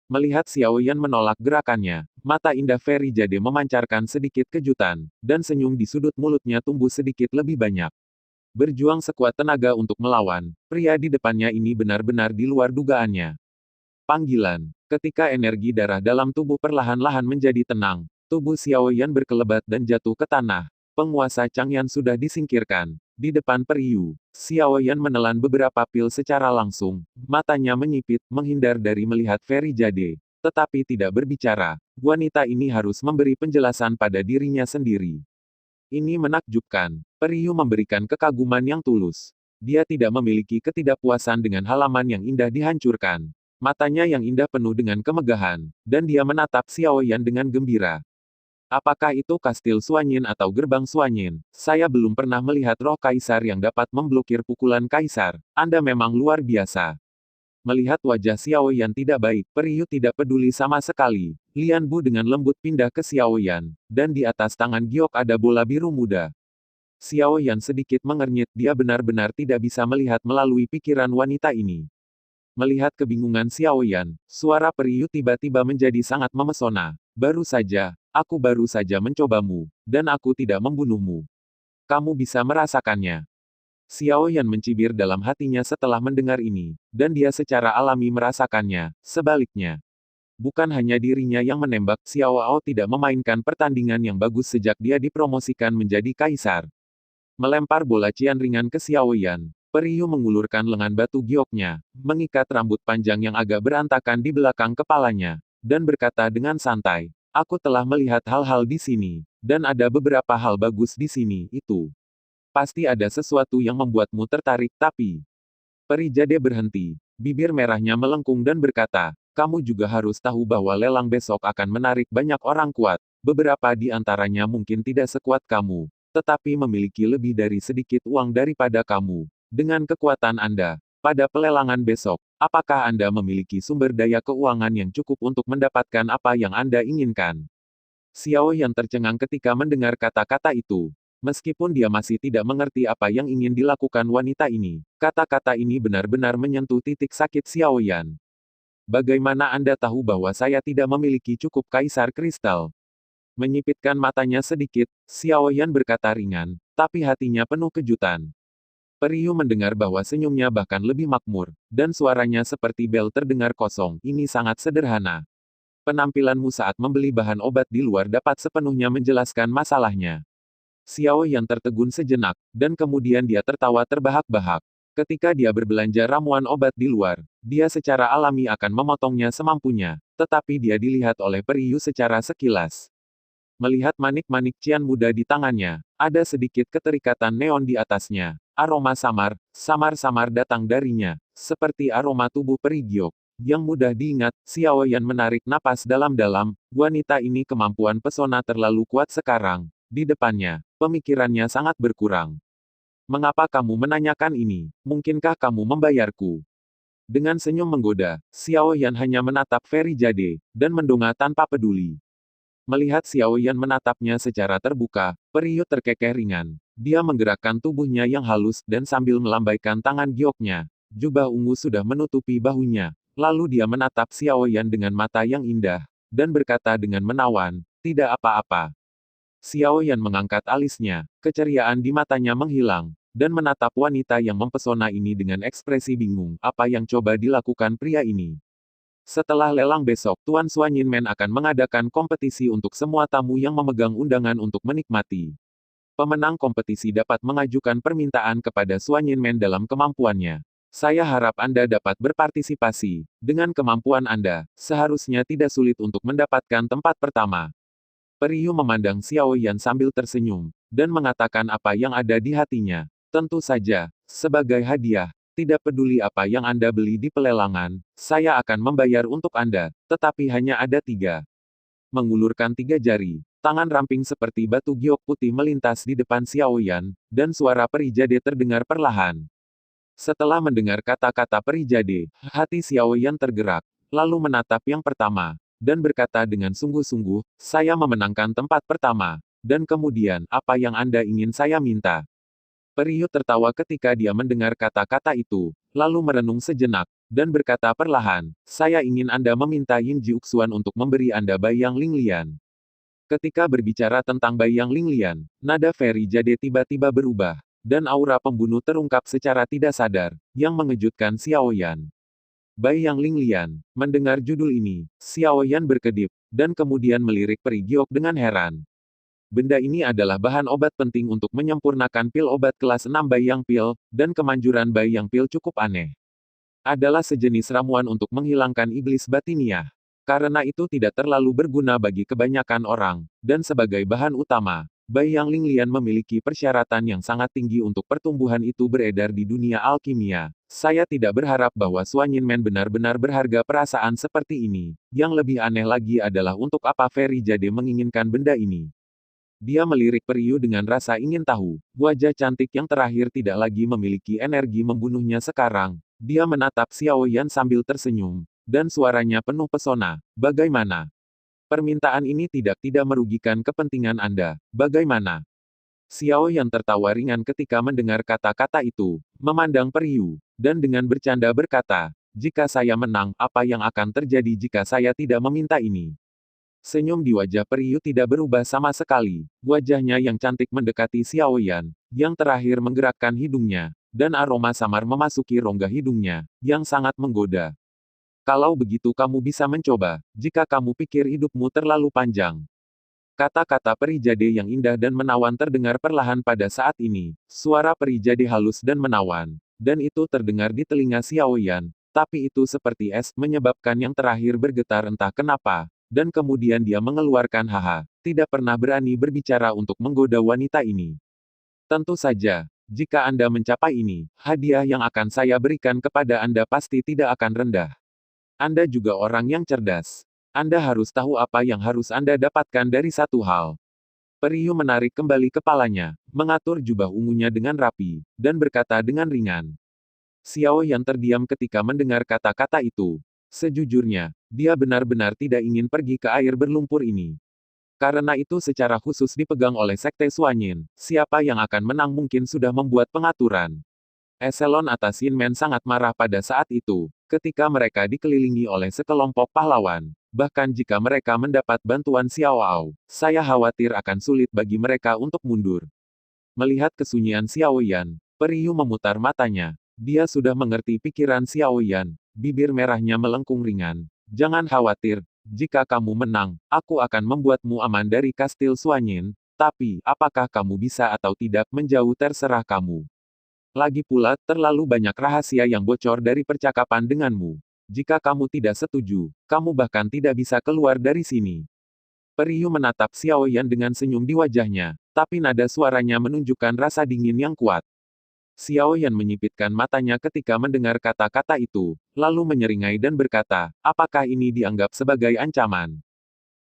Melihat Xiao Yan menolak gerakannya, mata indah Feri Jade memancarkan sedikit kejutan, dan senyum di sudut mulutnya tumbuh sedikit lebih banyak. Berjuang sekuat tenaga untuk melawan, pria di depannya ini benar-benar di luar dugaannya. Panggilan. Ketika energi darah dalam tubuh perlahan-lahan menjadi tenang, tubuh Xiao Yan berkelebat dan jatuh ke tanah. Penguasa Changyan sudah disingkirkan. Di depan Periu, Xiao Yan menelan beberapa pil secara langsung, matanya menyipit, menghindar dari melihat Feri Jade. Tetapi tidak berbicara, wanita ini harus memberi penjelasan pada dirinya sendiri. Ini menakjubkan. Periu memberikan kekaguman yang tulus. Dia tidak memiliki ketidakpuasan dengan halaman yang indah dihancurkan. Matanya yang indah penuh dengan kemegahan, dan dia menatap Xiao Yan dengan gembira. Apakah itu kastil Suanyin atau gerbang Suanyin? Saya belum pernah melihat roh Kaisar yang dapat memblokir pukulan Kaisar. Anda memang luar biasa. Melihat wajah Xiao Yan tidak baik, Periu tidak peduli sama sekali. Lian Bu dengan lembut pindah ke Xiao Yan, dan di atas tangan Giok ada bola biru muda. Xiao Yan sedikit mengernyit, dia benar-benar tidak bisa melihat melalui pikiran wanita ini. Melihat kebingungan Xiao Yan, suara Periu tiba-tiba menjadi sangat memesona. Aku baru saja mencobamu, dan aku tidak membunuhmu. Kamu bisa merasakannya. Xiao Yan mencibir dalam hatinya setelah mendengar ini, dan dia secara alami merasakannya. Sebaliknya, bukan hanya dirinya yang menembak, Xiao Ao tidak memainkan pertandingan yang bagus sejak dia dipromosikan menjadi kaisar. Melempar bola cian ringan ke Xiao Yan, Periu mengulurkan lengan batu gioknya, mengikat rambut panjang yang agak berantakan di belakang kepalanya, dan berkata dengan santai, "Aku telah melihat hal-hal di sini, dan ada beberapa hal bagus di sini, itu. Pasti ada sesuatu yang membuatmu tertarik, tapi..." Peri Jade berhenti. Bibir merahnya melengkung dan berkata, "Kamu juga harus tahu bahwa lelang besok akan menarik banyak orang kuat. Beberapa di antaranya mungkin tidak sekuat kamu. tetapi memiliki lebih dari sedikit uang daripada kamu. Dengan kekuatan Anda, pada pelelangan besok, apakah Anda memiliki sumber daya keuangan yang cukup untuk mendapatkan apa yang Anda inginkan? Xiao Yan tercengang ketika mendengar kata-kata itu. Meskipun dia masih tidak mengerti apa yang ingin dilakukan wanita ini, kata-kata ini benar-benar menyentuh titik sakit Xiao Yan. Bagaimana Anda tahu bahwa saya tidak memiliki cukup kaisar kristal? Menyipitkan matanya sedikit, Xiao Yan berkata ringan, tapi hatinya penuh kejutan. Periu mendengar bahwa senyumnya bahkan lebih makmur, dan suaranya seperti bel terdengar kosong. Ini sangat sederhana. Penampilanmu saat membeli bahan obat di luar dapat sepenuhnya menjelaskan masalahnya. Xiao Yan tertegun sejenak, dan kemudian dia tertawa terbahak-bahak. Ketika dia berbelanja ramuan obat di luar, dia secara alami akan memotongnya semampunya, tetapi dia dilihat oleh Periu secara sekilas. Melihat manik-manik cian muda di tangannya, ada sedikit keterikatan neon di atasnya. Aroma samar-samar datang darinya, seperti aroma tubuh Peri Giok. Yang mudah diingat, Xiao Yan menarik napas dalam-dalam, wanita ini kemampuan pesona terlalu kuat sekarang. Di depannya, pemikirannya sangat berkurang. Mengapa kamu menanyakan ini? Mungkinkah kamu membayarku? Dengan senyum menggoda, Xiao Yan hanya menatap Feri Jade, dan mendongak tanpa peduli. Melihat Xiao Yan menatapnya secara terbuka, Periu terkekeh ringan. Dia menggerakkan tubuhnya yang halus, dan sambil melambaikan tangan gioknya, jubah ungu sudah menutupi bahunya. Lalu dia menatap Xiao Yan dengan mata yang indah, dan berkata dengan menawan, tidak apa-apa. Xiao Yan mengangkat alisnya, keceriaan di matanya menghilang, dan menatap wanita yang mempesona ini dengan ekspresi bingung. Apa yang coba dilakukan pria ini? Setelah lelang besok, Tuan Suan Yinmen akan mengadakan kompetisi untuk semua tamu yang memegang undangan untuk menikmati. Pemenang kompetisi dapat mengajukan permintaan kepada Suan Yinmen dalam kemampuannya. Saya harap Anda dapat berpartisipasi. Dengan kemampuan Anda, seharusnya tidak sulit untuk mendapatkan tempat pertama. Periu memandang Xiao Yan sambil tersenyum, dan mengatakan apa yang ada di hatinya. Tentu saja, sebagai hadiah, tidak peduli apa yang Anda beli di pelelangan, saya akan membayar untuk Anda, tetapi hanya ada 3. Mengulurkan 3 jari, tangan ramping seperti batu giok putih melintas di depan Xiao Yan, dan suara Peri Jade terdengar perlahan. Setelah mendengar kata-kata Peri Jade, hati Xiao Yan tergerak, lalu menatap yang pertama, dan berkata dengan sungguh-sungguh, saya memenangkan tempat pertama. Dan kemudian, apa yang Anda ingin saya minta? Periu tertawa ketika dia mendengar kata-kata itu, lalu merenung sejenak, dan berkata perlahan, saya ingin Anda meminta Yin Jiuxuan untuk memberi Anda Baiyang Linglian. Ketika berbicara tentang Baiyang Linglian, nada Feri Jade tiba-tiba berubah, dan aura pembunuh terungkap secara tidak sadar, yang mengejutkan Xiao Yan. Baiyang Linglian, mendengar judul ini, Xiao Yan berkedip, dan kemudian melirik Peri Giok dengan heran. Benda ini adalah bahan obat penting untuk menyempurnakan pil obat kelas 6 Baiyang Pil, dan kemanjuran Baiyang Pil cukup aneh. Adalah sejenis ramuan untuk menghilangkan iblis batiniah. Karena itu tidak terlalu berguna bagi kebanyakan orang, dan sebagai bahan utama, Baiyang Linglian memiliki persyaratan yang sangat tinggi untuk pertumbuhan itu beredar di dunia alkimia. Saya tidak berharap bahwa Suan Yinmen benar-benar berharga perasaan seperti ini. Yang lebih aneh lagi adalah untuk apa Feri Jade menginginkan benda ini. Dia melirik Periu dengan rasa ingin tahu. Wajah cantik yang terakhir tidak lagi memiliki energi membunuhnya sekarang. Dia menatap Xiao Yan sambil tersenyum, dan suaranya penuh pesona. Bagaimana? Permintaan ini tidak merugikan kepentingan Anda. Bagaimana? Xiao Yan tertawa ringan ketika mendengar kata-kata itu, memandang Periu, dan dengan bercanda berkata, jika saya menang, apa yang akan terjadi jika saya tidak meminta ini? Senyum di wajah Periu tidak berubah sama sekali. Wajahnya yang cantik mendekati Xiao Yan, yang terakhir menggerakkan hidungnya, dan aroma samar memasuki rongga hidungnya, yang sangat menggoda. Kalau begitu kamu bisa mencoba, jika kamu pikir hidupmu terlalu panjang. Kata-kata Peri Jade yang indah dan menawan terdengar perlahan pada saat ini. Suara Peri Jade halus dan menawan, dan itu terdengar di telinga Xiao Yan, tapi itu seperti es, menyebabkan yang terakhir bergetar entah kenapa, dan kemudian dia mengeluarkan haha, tidak pernah berani berbicara untuk menggoda wanita ini. Tentu saja, jika Anda mencapai ini, hadiah yang akan saya berikan kepada Anda pasti tidak akan rendah. Anda juga orang yang cerdas. Anda harus tahu apa yang harus Anda dapatkan dari satu hal. Periu menarik kembali kepalanya, mengatur jubah ungunya dengan rapi, dan berkata dengan ringan. Xiao Yan terdiam ketika mendengar kata-kata itu. Sejujurnya, dia benar-benar tidak ingin pergi ke air berlumpur ini. Karena itu secara khusus dipegang oleh Sekte Suanyin, siapa yang akan menang mungkin sudah membuat pengaturan. Eselon atas Yinmen sangat marah pada saat itu, ketika mereka dikelilingi oleh sekelompok pahlawan. Bahkan jika mereka mendapat bantuan Xiao Ao, saya khawatir akan sulit bagi mereka untuk mundur. Melihat kesunyian Xiao Yan, Periu memutar matanya. Dia sudah mengerti pikiran Xiao Yan, bibir merahnya melengkung ringan. Jangan khawatir, jika kamu menang, aku akan membuatmu aman dari Kastil Suanyin, tapi apakah kamu bisa atau tidak menjauh terserah kamu. Lagi pula, terlalu banyak rahasia yang bocor dari percakapan denganmu. Jika kamu tidak setuju, kamu bahkan tidak bisa keluar dari sini. Periu menatap Xiao Yan dengan senyum di wajahnya, tapi nada suaranya menunjukkan rasa dingin yang kuat. Xiao Yan menyipitkan matanya ketika mendengar kata-kata itu, lalu menyeringai dan berkata, apakah ini dianggap sebagai ancaman?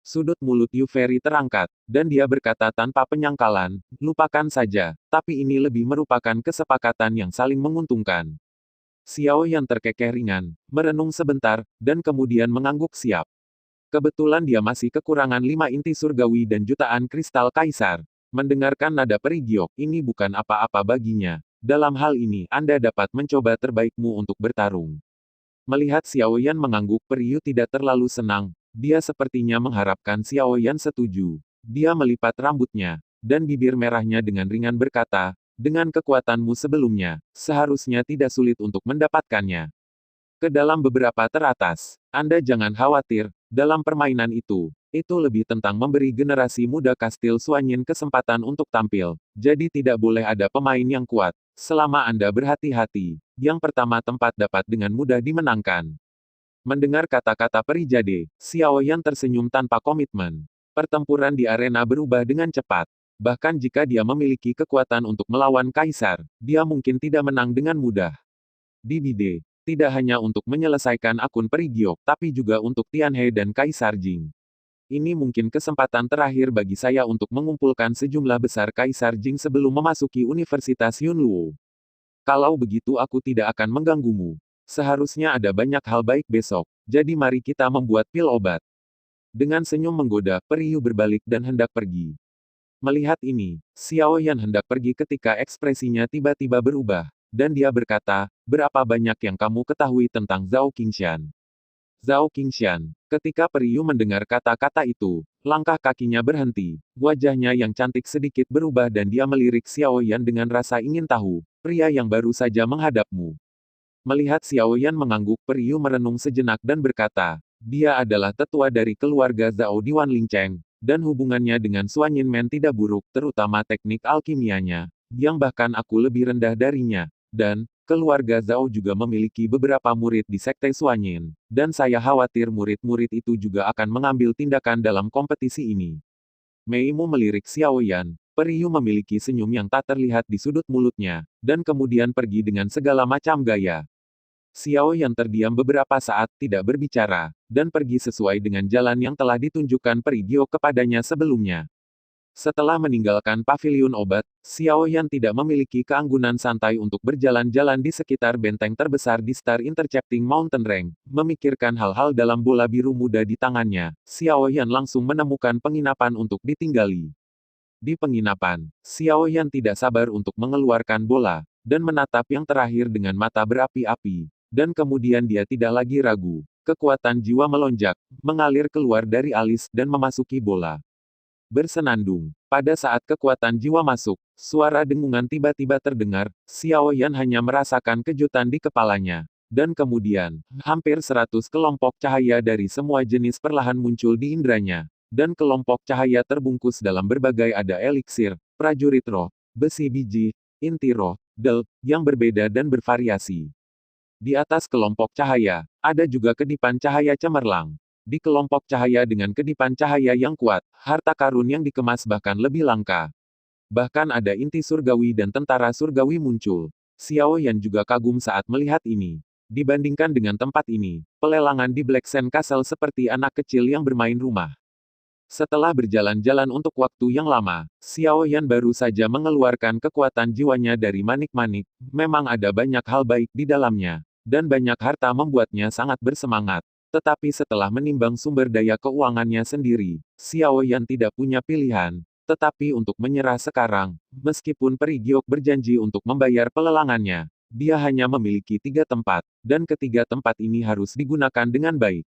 Sudut mulut Yu Feri terangkat, dan dia berkata tanpa penyangkalan, lupakan saja, tapi ini lebih merupakan kesepakatan yang saling menguntungkan. Xiao yang terkekeh ringan, merenung sebentar, dan kemudian mengangguk siap. Kebetulan dia masih kekurangan 5 inti surgawi dan jutaan kristal kaisar. Mendengarkan nada peri giok, ini bukan apa-apa baginya. Dalam hal ini, Anda dapat mencoba terbaikmu untuk bertarung. Melihat Xiao Yan mengangguk, Periu tidak terlalu senang. Dia sepertinya mengharapkan Xiao Yan setuju. Dia melipat rambutnya, dan bibir merahnya dengan ringan berkata, dengan kekuatanmu sebelumnya, seharusnya tidak sulit untuk mendapatkannya. Ke dalam beberapa teratas, Anda jangan khawatir, dalam permainan itu lebih tentang memberi generasi muda Kastil Suanyin kesempatan untuk tampil, jadi tidak boleh ada pemain yang kuat. Selama Anda berhati-hati, yang pertama tempat dapat dengan mudah dimenangkan. Mendengar kata-kata Peri Jade, Xiao Yan tersenyum tanpa komitmen. Pertempuran di arena berubah dengan cepat. Bahkan jika dia memiliki kekuatan untuk melawan Kaisar, dia mungkin tidak menang dengan mudah. Di Bide, tidak hanya untuk menyelesaikan akun Peri Giok, tapi juga untuk Tianhe dan Kaisar Jing. Ini mungkin kesempatan terakhir bagi saya untuk mengumpulkan sejumlah besar Kaisar Jing sebelum memasuki Universitas Yunluo. Kalau begitu aku tidak akan mengganggumu. Seharusnya ada banyak hal baik besok, jadi mari kita membuat pil obat. Dengan senyum menggoda, Periu berbalik dan hendak pergi. Melihat ini, Xiao Yan hendak pergi ketika ekspresinya tiba-tiba berubah, dan dia berkata, berapa banyak yang kamu ketahui tentang Zhao Qingshan? Zhao Qingshan. Ketika Periu mendengar kata-kata itu, langkah kakinya berhenti, wajahnya yang cantik sedikit berubah dan dia melirik Xiao Yan dengan rasa ingin tahu, pria yang baru saja menghadapmu. Melihat Xiao Yan mengangguk, Periu merenung sejenak dan berkata, dia adalah tetua dari keluarga Zhao di Wanlingcheng, dan hubungannya dengan Suanyin Men tidak buruk, terutama teknik alkimianya, yang bahkan aku lebih rendah darinya. Dan, keluarga Zhao juga memiliki beberapa murid di Sekte Suanyin, dan saya khawatir murid-murid itu juga akan mengambil tindakan dalam kompetisi ini. Meimu melirik Xiao Yan, Periu memiliki senyum yang tak terlihat di sudut mulutnya, dan kemudian pergi dengan segala macam gaya. Xiao yang terdiam beberapa saat, tidak berbicara, dan pergi sesuai dengan jalan yang telah ditunjukkan Peri Giok kepadanya sebelumnya. Setelah meninggalkan paviliun obat, Xiao Yan tidak memiliki keanggunan santai untuk berjalan-jalan di sekitar benteng terbesar di Star Intercepting Mountain Range, memikirkan hal-hal dalam bola biru muda di tangannya. Xiao Yan langsung menemukan penginapan untuk ditinggali. Di penginapan, Xiao Yan tidak sabar untuk mengeluarkan bola, dan menatap yang terakhir dengan mata berapi-api. Dan kemudian dia tidak lagi ragu. Kekuatan jiwa melonjak, mengalir keluar dari alis dan memasuki bola. Bersenandung. Pada saat kekuatan jiwa masuk, suara dengungan tiba-tiba terdengar. Xiao Yan hanya merasakan kejutan di kepalanya. Dan kemudian, hampir 100 kelompok cahaya dari semua jenis perlahan muncul di indranya. Dan kelompok cahaya terbungkus dalam berbagai ada eliksir, prajurit roh, besi biji, inti roh, del, yang berbeda dan bervariasi. Di atas kelompok cahaya, ada juga kedipan cahaya cemerlang. Di kelompok cahaya dengan kedipan cahaya yang kuat, harta karun yang dikemas bahkan lebih langka. Bahkan ada inti surgawi dan tentara surgawi muncul. Xiao Yan juga kagum saat melihat ini. Dibandingkan dengan tempat ini, pelelangan di Black Sand Castle seperti anak kecil yang bermain rumah. Setelah berjalan-jalan untuk waktu yang lama, Xiao Yan baru saja mengeluarkan kekuatan jiwanya dari manik-manik. Memang ada banyak hal baik di dalamnya, dan banyak harta membuatnya sangat bersemangat. Tetapi setelah menimbang sumber daya keuangannya sendiri, Xiao Yan tidak punya pilihan. Tetapi untuk menyerah sekarang, meskipun Peri Giok berjanji untuk membayar pelelangannya, dia hanya memiliki 3 tempat, dan ketiga tempat ini harus digunakan dengan baik.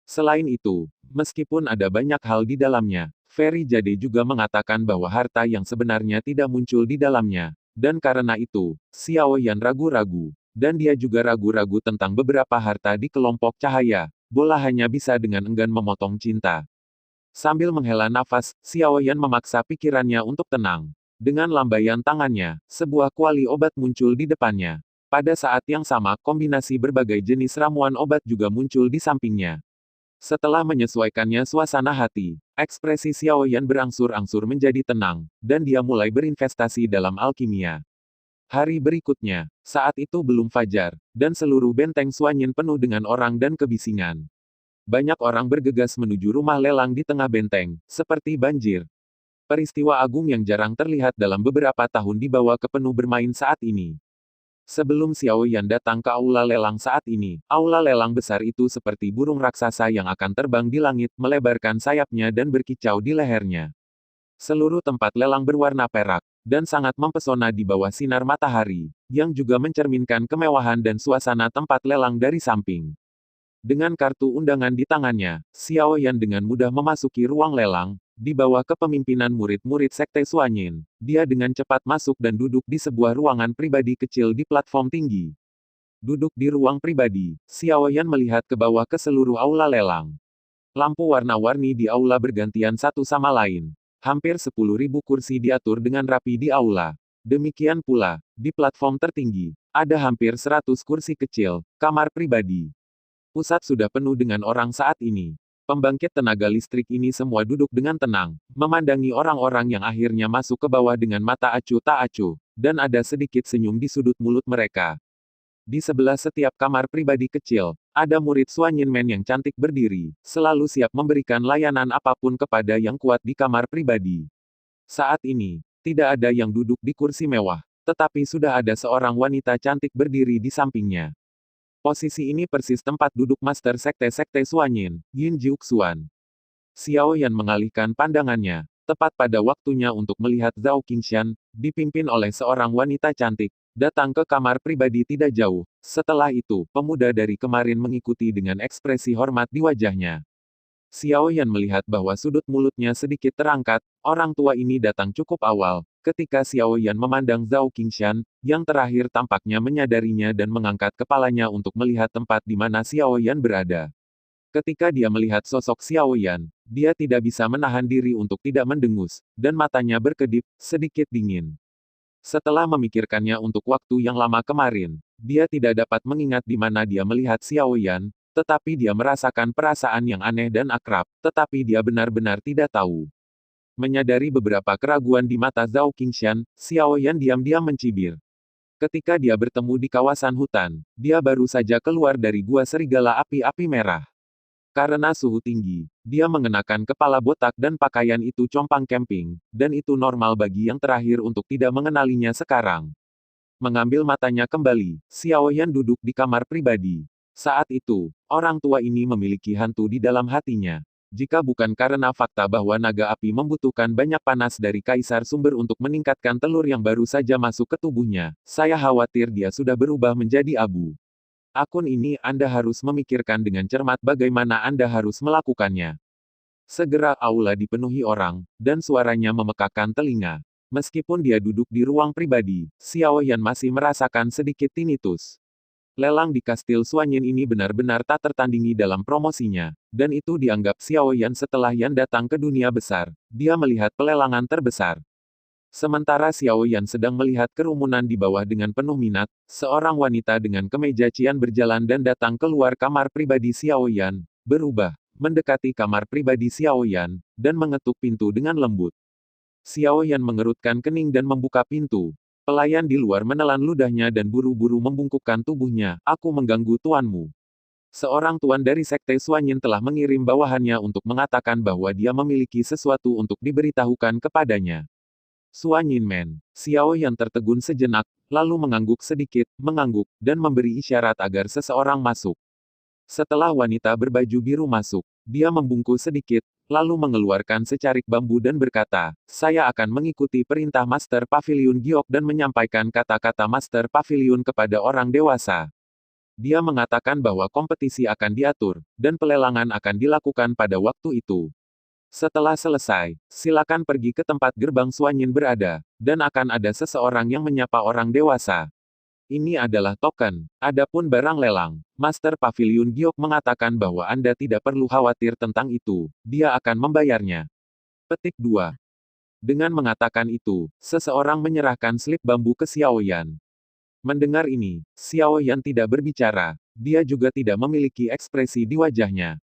Selain itu, meskipun ada banyak hal di dalamnya, Ferry Jade juga mengatakan bahwa harta yang sebenarnya tidak muncul di dalamnya. Dan karena itu, Xiao Yan ragu-ragu. Dan dia juga ragu-ragu tentang beberapa harta di kelompok cahaya. Bola hanya bisa dengan enggan memotong cinta. Sambil menghela nafas, Xiao Yan memaksa pikirannya untuk tenang. Dengan lambaian tangannya, sebuah kuali obat muncul di depannya. Pada saat yang sama, kombinasi berbagai jenis ramuan obat juga muncul di sampingnya. Setelah menyesuaikannya suasana hati, ekspresi Xiao Yan berangsur-angsur menjadi tenang, dan dia mulai berinvestasi dalam alkimia. Hari berikutnya, saat itu belum fajar, dan seluruh benteng Suanyin penuh dengan orang dan kebisingan. Banyak orang bergegas menuju rumah lelang di tengah benteng, seperti banjir. Peristiwa agung yang jarang terlihat dalam beberapa tahun dibawa ke penuh bermain saat ini. Sebelum Xiao Yan datang ke aula lelang saat ini, aula lelang besar itu seperti burung raksasa yang akan terbang di langit, melebarkan sayapnya dan berkicau di lehernya. Seluruh tempat lelang berwarna perak, dan sangat mempesona di bawah sinar matahari, yang juga mencerminkan kemewahan dan suasana tempat lelang dari samping. Dengan kartu undangan di tangannya, Xiao Yan dengan mudah memasuki ruang lelang, di bawah kepemimpinan murid-murid Sekte Suanyin. Dia dengan cepat masuk dan duduk di sebuah ruangan pribadi kecil di platform tinggi. Duduk di ruang pribadi, Xiao Yan melihat ke bawah ke seluruh aula lelang. Lampu warna-warni di aula bergantian satu sama lain. Hampir 10.000 kursi diatur dengan rapi di aula. Demikian pula, di platform tertinggi, ada hampir 100 kursi kecil, kamar pribadi. Pusat sudah penuh dengan orang saat ini. Pembangkit tenaga listrik ini semua duduk dengan tenang, memandangi orang-orang yang akhirnya masuk ke bawah dengan mata acuh tak acuh, dan ada sedikit senyum di sudut mulut mereka. Di sebelah setiap kamar pribadi kecil, ada murid Suanyin Men yang cantik berdiri, selalu siap memberikan layanan apapun kepada yang kuat di kamar pribadi. Saat ini, tidak ada yang duduk di kursi mewah, tetapi sudah ada seorang wanita cantik berdiri di sampingnya. Posisi ini persis tempat duduk Master Sekte-Sekte Suanyin, Yin Jiuxuan. Xiao Yan mengalihkan pandangannya, tepat pada waktunya untuk melihat Zhao Qingshan, dipimpin oleh seorang wanita cantik, datang ke kamar pribadi tidak jauh. Setelah itu, pemuda dari kemarin mengikuti dengan ekspresi hormat di wajahnya. Xiao Yan melihat bahwa sudut mulutnya sedikit terangkat, orang tua ini datang cukup awal, ketika Xiao Yan memandang Zhao Qingshan, yang terakhir tampaknya menyadarinya dan mengangkat kepalanya untuk melihat tempat di mana Xiao Yan berada. Ketika dia melihat sosok Xiao Yan, dia tidak bisa menahan diri untuk tidak mendengus, dan matanya berkedip, sedikit dingin. Setelah memikirkannya untuk waktu yang lama kemarin, dia tidak dapat mengingat di mana dia melihat Xiao Yan, tetapi dia merasakan perasaan yang aneh dan akrab, tetapi dia benar-benar tidak tahu. Menyadari beberapa keraguan di mata Zhao Qingshan, Xiao Yan diam-diam mencibir. Ketika dia bertemu di kawasan hutan, dia baru saja keluar dari gua serigala api-api merah. Karena suhu tinggi, dia mengenakan kepala botak dan pakaian itu compang camping, dan itu normal bagi yang terakhir untuk tidak mengenalinya sekarang. Mengambil matanya kembali, Xiao Yan duduk di kamar pribadi. Saat itu, orang tua ini memiliki hantu di dalam hatinya. Jika bukan karena fakta bahwa naga api membutuhkan banyak panas dari Kaisar Sumber untuk meningkatkan telur yang baru saja masuk ke tubuhnya, saya khawatir dia sudah berubah menjadi abu. Akun ini Anda harus memikirkan dengan cermat bagaimana Anda harus melakukannya. Segera aula dipenuhi orang, dan suaranya memekakkan telinga. Meskipun dia duduk di ruang pribadi, Xiao Yan masih merasakan sedikit tinnitus. Lelang di Kastil Suanyin ini benar-benar tak tertandingi dalam promosinya, dan itu dianggap Xiao Yan setelah Yan datang ke dunia besar. Dia melihat pelelangan terbesar. Sementara Xiao Yan sedang melihat kerumunan di bawah dengan penuh minat, seorang wanita dengan kemeja cian berjalan dan datang keluar kamar pribadi Xiao Yan, berubah, mendekati kamar pribadi Xiao Yan, dan mengetuk pintu dengan lembut. Xiao Yan mengerutkan kening dan membuka pintu. Pelayan di luar menelan ludahnya dan buru-buru membungkukkan tubuhnya. Aku mengganggu tuanmu. Seorang tuan dari Sekte Suanyin telah mengirim bawahannya untuk mengatakan bahwa dia memiliki sesuatu untuk diberitahukan kepadanya. Suanyin Men. Xiao Yan tertegun sejenak, lalu mengangguk sedikit, mengangguk, dan memberi isyarat agar seseorang masuk. Setelah wanita berbaju biru masuk, dia membungkuk sedikit, lalu mengeluarkan secarik bambu dan berkata, "Saya akan mengikuti perintah Master Pavilion Giok dan menyampaikan kata-kata Master Pavilion kepada orang dewasa." Dia mengatakan bahwa kompetisi akan diatur, dan pelelangan akan dilakukan pada waktu itu. Setelah selesai, silakan pergi ke tempat gerbang Suanyin berada, dan akan ada seseorang yang menyapa orang dewasa. Ini adalah token. Adapun barang lelang, Master Pavilion Giok mengatakan bahwa Anda tidak perlu khawatir tentang itu, dia akan membayarnya. Petik 2. Dengan mengatakan itu, seseorang menyerahkan slip bambu ke Xiao Yan. Mendengar ini, Xiao Yan tidak berbicara, dia juga tidak memiliki ekspresi di wajahnya.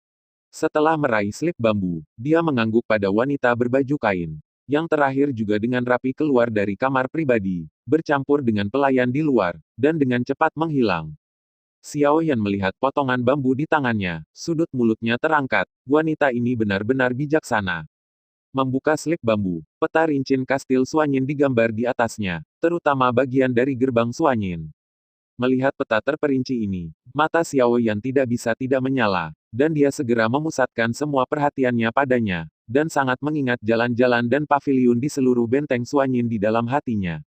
Setelah meraih slip bambu, dia mengangguk pada wanita berbaju kain. Yang terakhir juga dengan rapi keluar dari kamar pribadi, bercampur dengan pelayan di luar, dan dengan cepat menghilang. Xiao Yan melihat potongan bambu di tangannya, sudut mulutnya terangkat, wanita ini benar-benar bijaksana. Membuka slip bambu, peta rincin kastil Suanyin digambar di atasnya, terutama bagian dari gerbang Suanyin. Melihat peta terperinci ini, mata Xiao Yan tidak bisa tidak menyala, dan dia segera memusatkan semua perhatiannya padanya, dan sangat mengingat jalan-jalan dan pavilion di seluruh benteng Suanyin di dalam hatinya.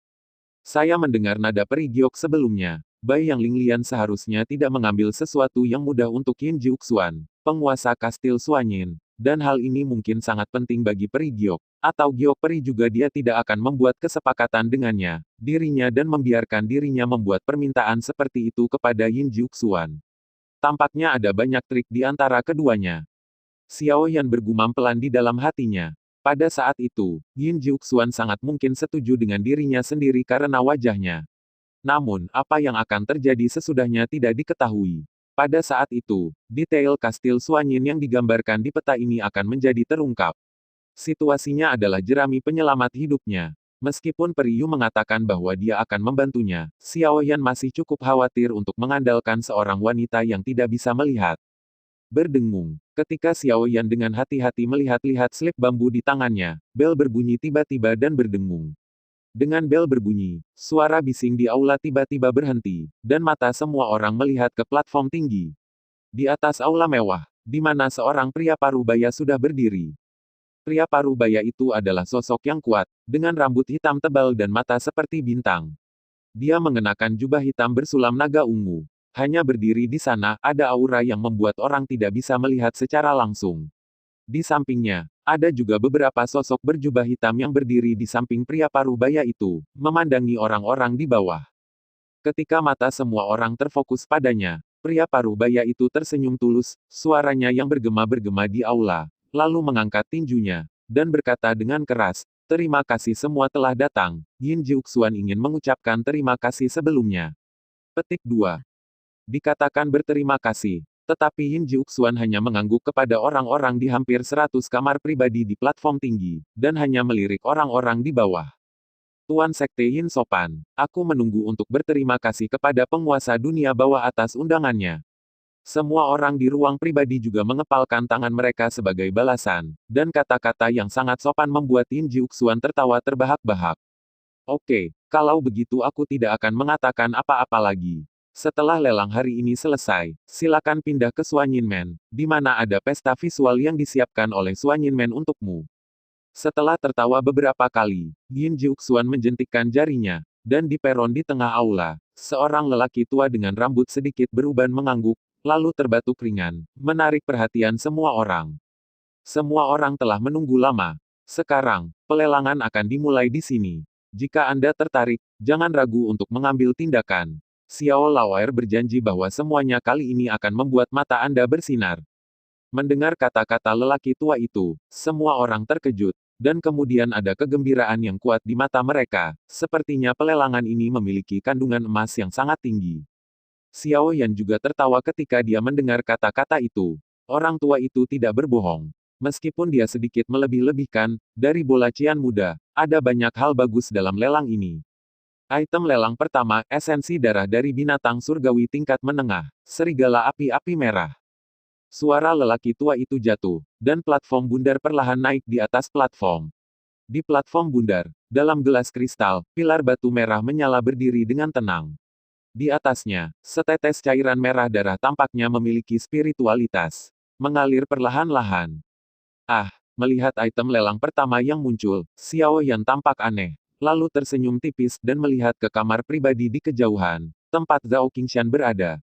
Saya mendengar nada peri giok sebelumnya. Bai Yang Linglian seharusnya tidak mengambil sesuatu yang mudah untuk Yin Jiuxuan, penguasa kastil Suanyin, dan hal ini mungkin sangat penting bagi peri giok, atau giok peri juga dia tidak akan membuat kesepakatan dengannya, dirinya dan membiarkan dirinya membuat permintaan seperti itu kepada Yin Jiuxuan. Tampaknya ada banyak trik di antara keduanya. Xiao Yan bergumam pelan di dalam hatinya. Pada saat itu, Yin Jiuxuan sangat mungkin setuju dengan dirinya sendiri karena wajahnya. Namun, apa yang akan terjadi sesudahnya tidak diketahui. Pada saat itu, detail kastil Suanyin yang digambarkan di peta ini akan menjadi terungkap. Situasinya adalah jerami penyelamat hidupnya. Meskipun Periyu mengatakan bahwa dia akan membantunya, Xiao Yan masih cukup khawatir untuk mengandalkan seorang wanita yang tidak bisa melihat. Berdengung. Ketika Xiao Yan dengan hati-hati melihat-lihat slip bambu di tangannya, bel berbunyi tiba-tiba dan berdengung. Dengan bel berbunyi, suara bising di aula tiba-tiba berhenti, dan mata semua orang melihat ke platform tinggi. Di atas aula mewah, di mana seorang pria parubaya sudah berdiri. Pria parubaya itu adalah sosok yang kuat, dengan rambut hitam tebal dan mata seperti bintang. Dia mengenakan jubah hitam bersulam naga ungu. Hanya berdiri di sana, ada aura yang membuat orang tidak bisa melihat secara langsung. Di sampingnya, ada juga beberapa sosok berjubah hitam yang berdiri di samping pria parubaya itu, memandangi orang-orang di bawah. Ketika mata semua orang terfokus padanya, pria parubaya itu tersenyum tulus, suaranya yang bergema-bergema di aula, lalu mengangkat tinjunya, dan berkata dengan keras, "Terima kasih semua telah datang, Yin Jiuxuan ingin mengucapkan terima kasih sebelumnya." Petik 2. Dikatakan berterima kasih. Tetapi Yin Jiuxuan hanya mengangguk kepada orang-orang di hampir 100 kamar pribadi di platform tinggi, dan hanya melirik orang-orang di bawah. Tuan Sekte Yin sopan, aku menunggu untuk berterima kasih kepada penguasa dunia bawah atas undangannya. Semua orang di ruang pribadi juga mengepalkan tangan mereka sebagai balasan, dan kata-kata yang sangat sopan membuat Yin Jiuxuan tertawa terbahak-bahak. Oke, kalau begitu aku tidak akan mengatakan apa-apa lagi. Setelah lelang hari ini selesai, silakan pindah ke Suanyin Men, di mana ada pesta visual yang disiapkan oleh Suanyin Men untukmu. Setelah tertawa beberapa kali, Yin Jiuxuan menjentikkan jarinya, dan di peron di tengah aula, seorang lelaki tua dengan rambut sedikit beruban mengangguk, lalu terbatuk ringan, menarik perhatian semua orang. Semua orang telah menunggu lama. Sekarang, pelelangan akan dimulai di sini. Jika Anda tertarik, jangan ragu untuk mengambil tindakan. Xiao Lauer berjanji bahwa semuanya kali ini akan membuat mata Anda bersinar. Mendengar kata-kata lelaki tua itu, semua orang terkejut, dan kemudian ada kegembiraan yang kuat di mata mereka, sepertinya pelelangan ini memiliki kandungan emas yang sangat tinggi. Xiao Yan juga tertawa ketika dia mendengar kata-kata itu. Orang tua itu tidak berbohong. Meskipun dia sedikit melebih-lebihkan, dari bola cian muda, ada banyak hal bagus dalam lelang ini. Item lelang pertama, esensi darah dari binatang surgawi tingkat menengah, serigala api-api merah. Suara lelaki tua itu jatuh, dan platform bundar perlahan naik di atas platform. Di platform bundar, dalam gelas kristal, pilar batu merah menyala berdiri dengan tenang. Di atasnya, setetes cairan merah darah tampaknya memiliki spiritualitas. Mengalir perlahan-lahan. Ah, melihat item lelang pertama yang muncul, Xiao Yan tampak aneh. Lalu tersenyum tipis dan melihat ke kamar pribadi di kejauhan, tempat Zhao Qingshan berada.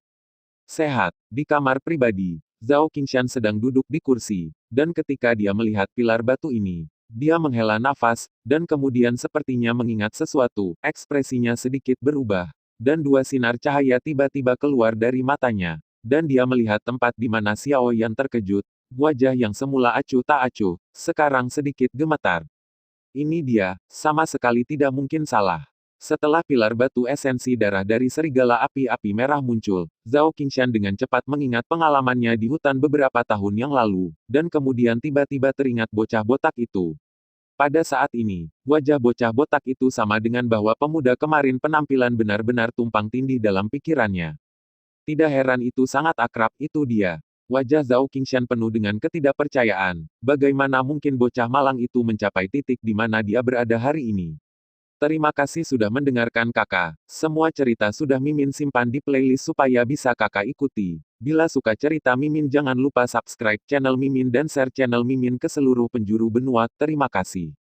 Sehat, di kamar pribadi, Zhao Qingshan sedang duduk di kursi, dan ketika dia melihat pilar batu ini, dia menghela nafas, dan kemudian sepertinya mengingat sesuatu, ekspresinya sedikit berubah, dan dua sinar cahaya tiba-tiba keluar dari matanya, dan dia melihat tempat di mana Xiao Yan terkejut, wajah yang semula acuh tak acuh, sekarang sedikit gemetar. Ini dia, sama sekali tidak mungkin salah. Setelah pilar batu esensi darah dari serigala api-api merah muncul, Zhao Qingshan dengan cepat mengingat pengalamannya di hutan beberapa tahun yang lalu, dan kemudian tiba-tiba teringat bocah botak itu. Pada saat ini, wajah bocah botak itu sama dengan bahwa pemuda kemarin penampilan benar-benar tumpang tindih dalam pikirannya. Tidak heran itu sangat akrab, itu dia. Wajah Zhao Qingshan penuh dengan ketidakpercayaan. Bagaimana mungkin bocah malang itu mencapai titik di mana dia berada hari ini? Terima kasih sudah mendengarkan kakak. Semua cerita sudah Mimin simpan di playlist supaya bisa kakak ikuti. Bila suka cerita Mimin jangan lupa subscribe channel Mimin dan share channel Mimin ke seluruh penjuru benua. Terima kasih.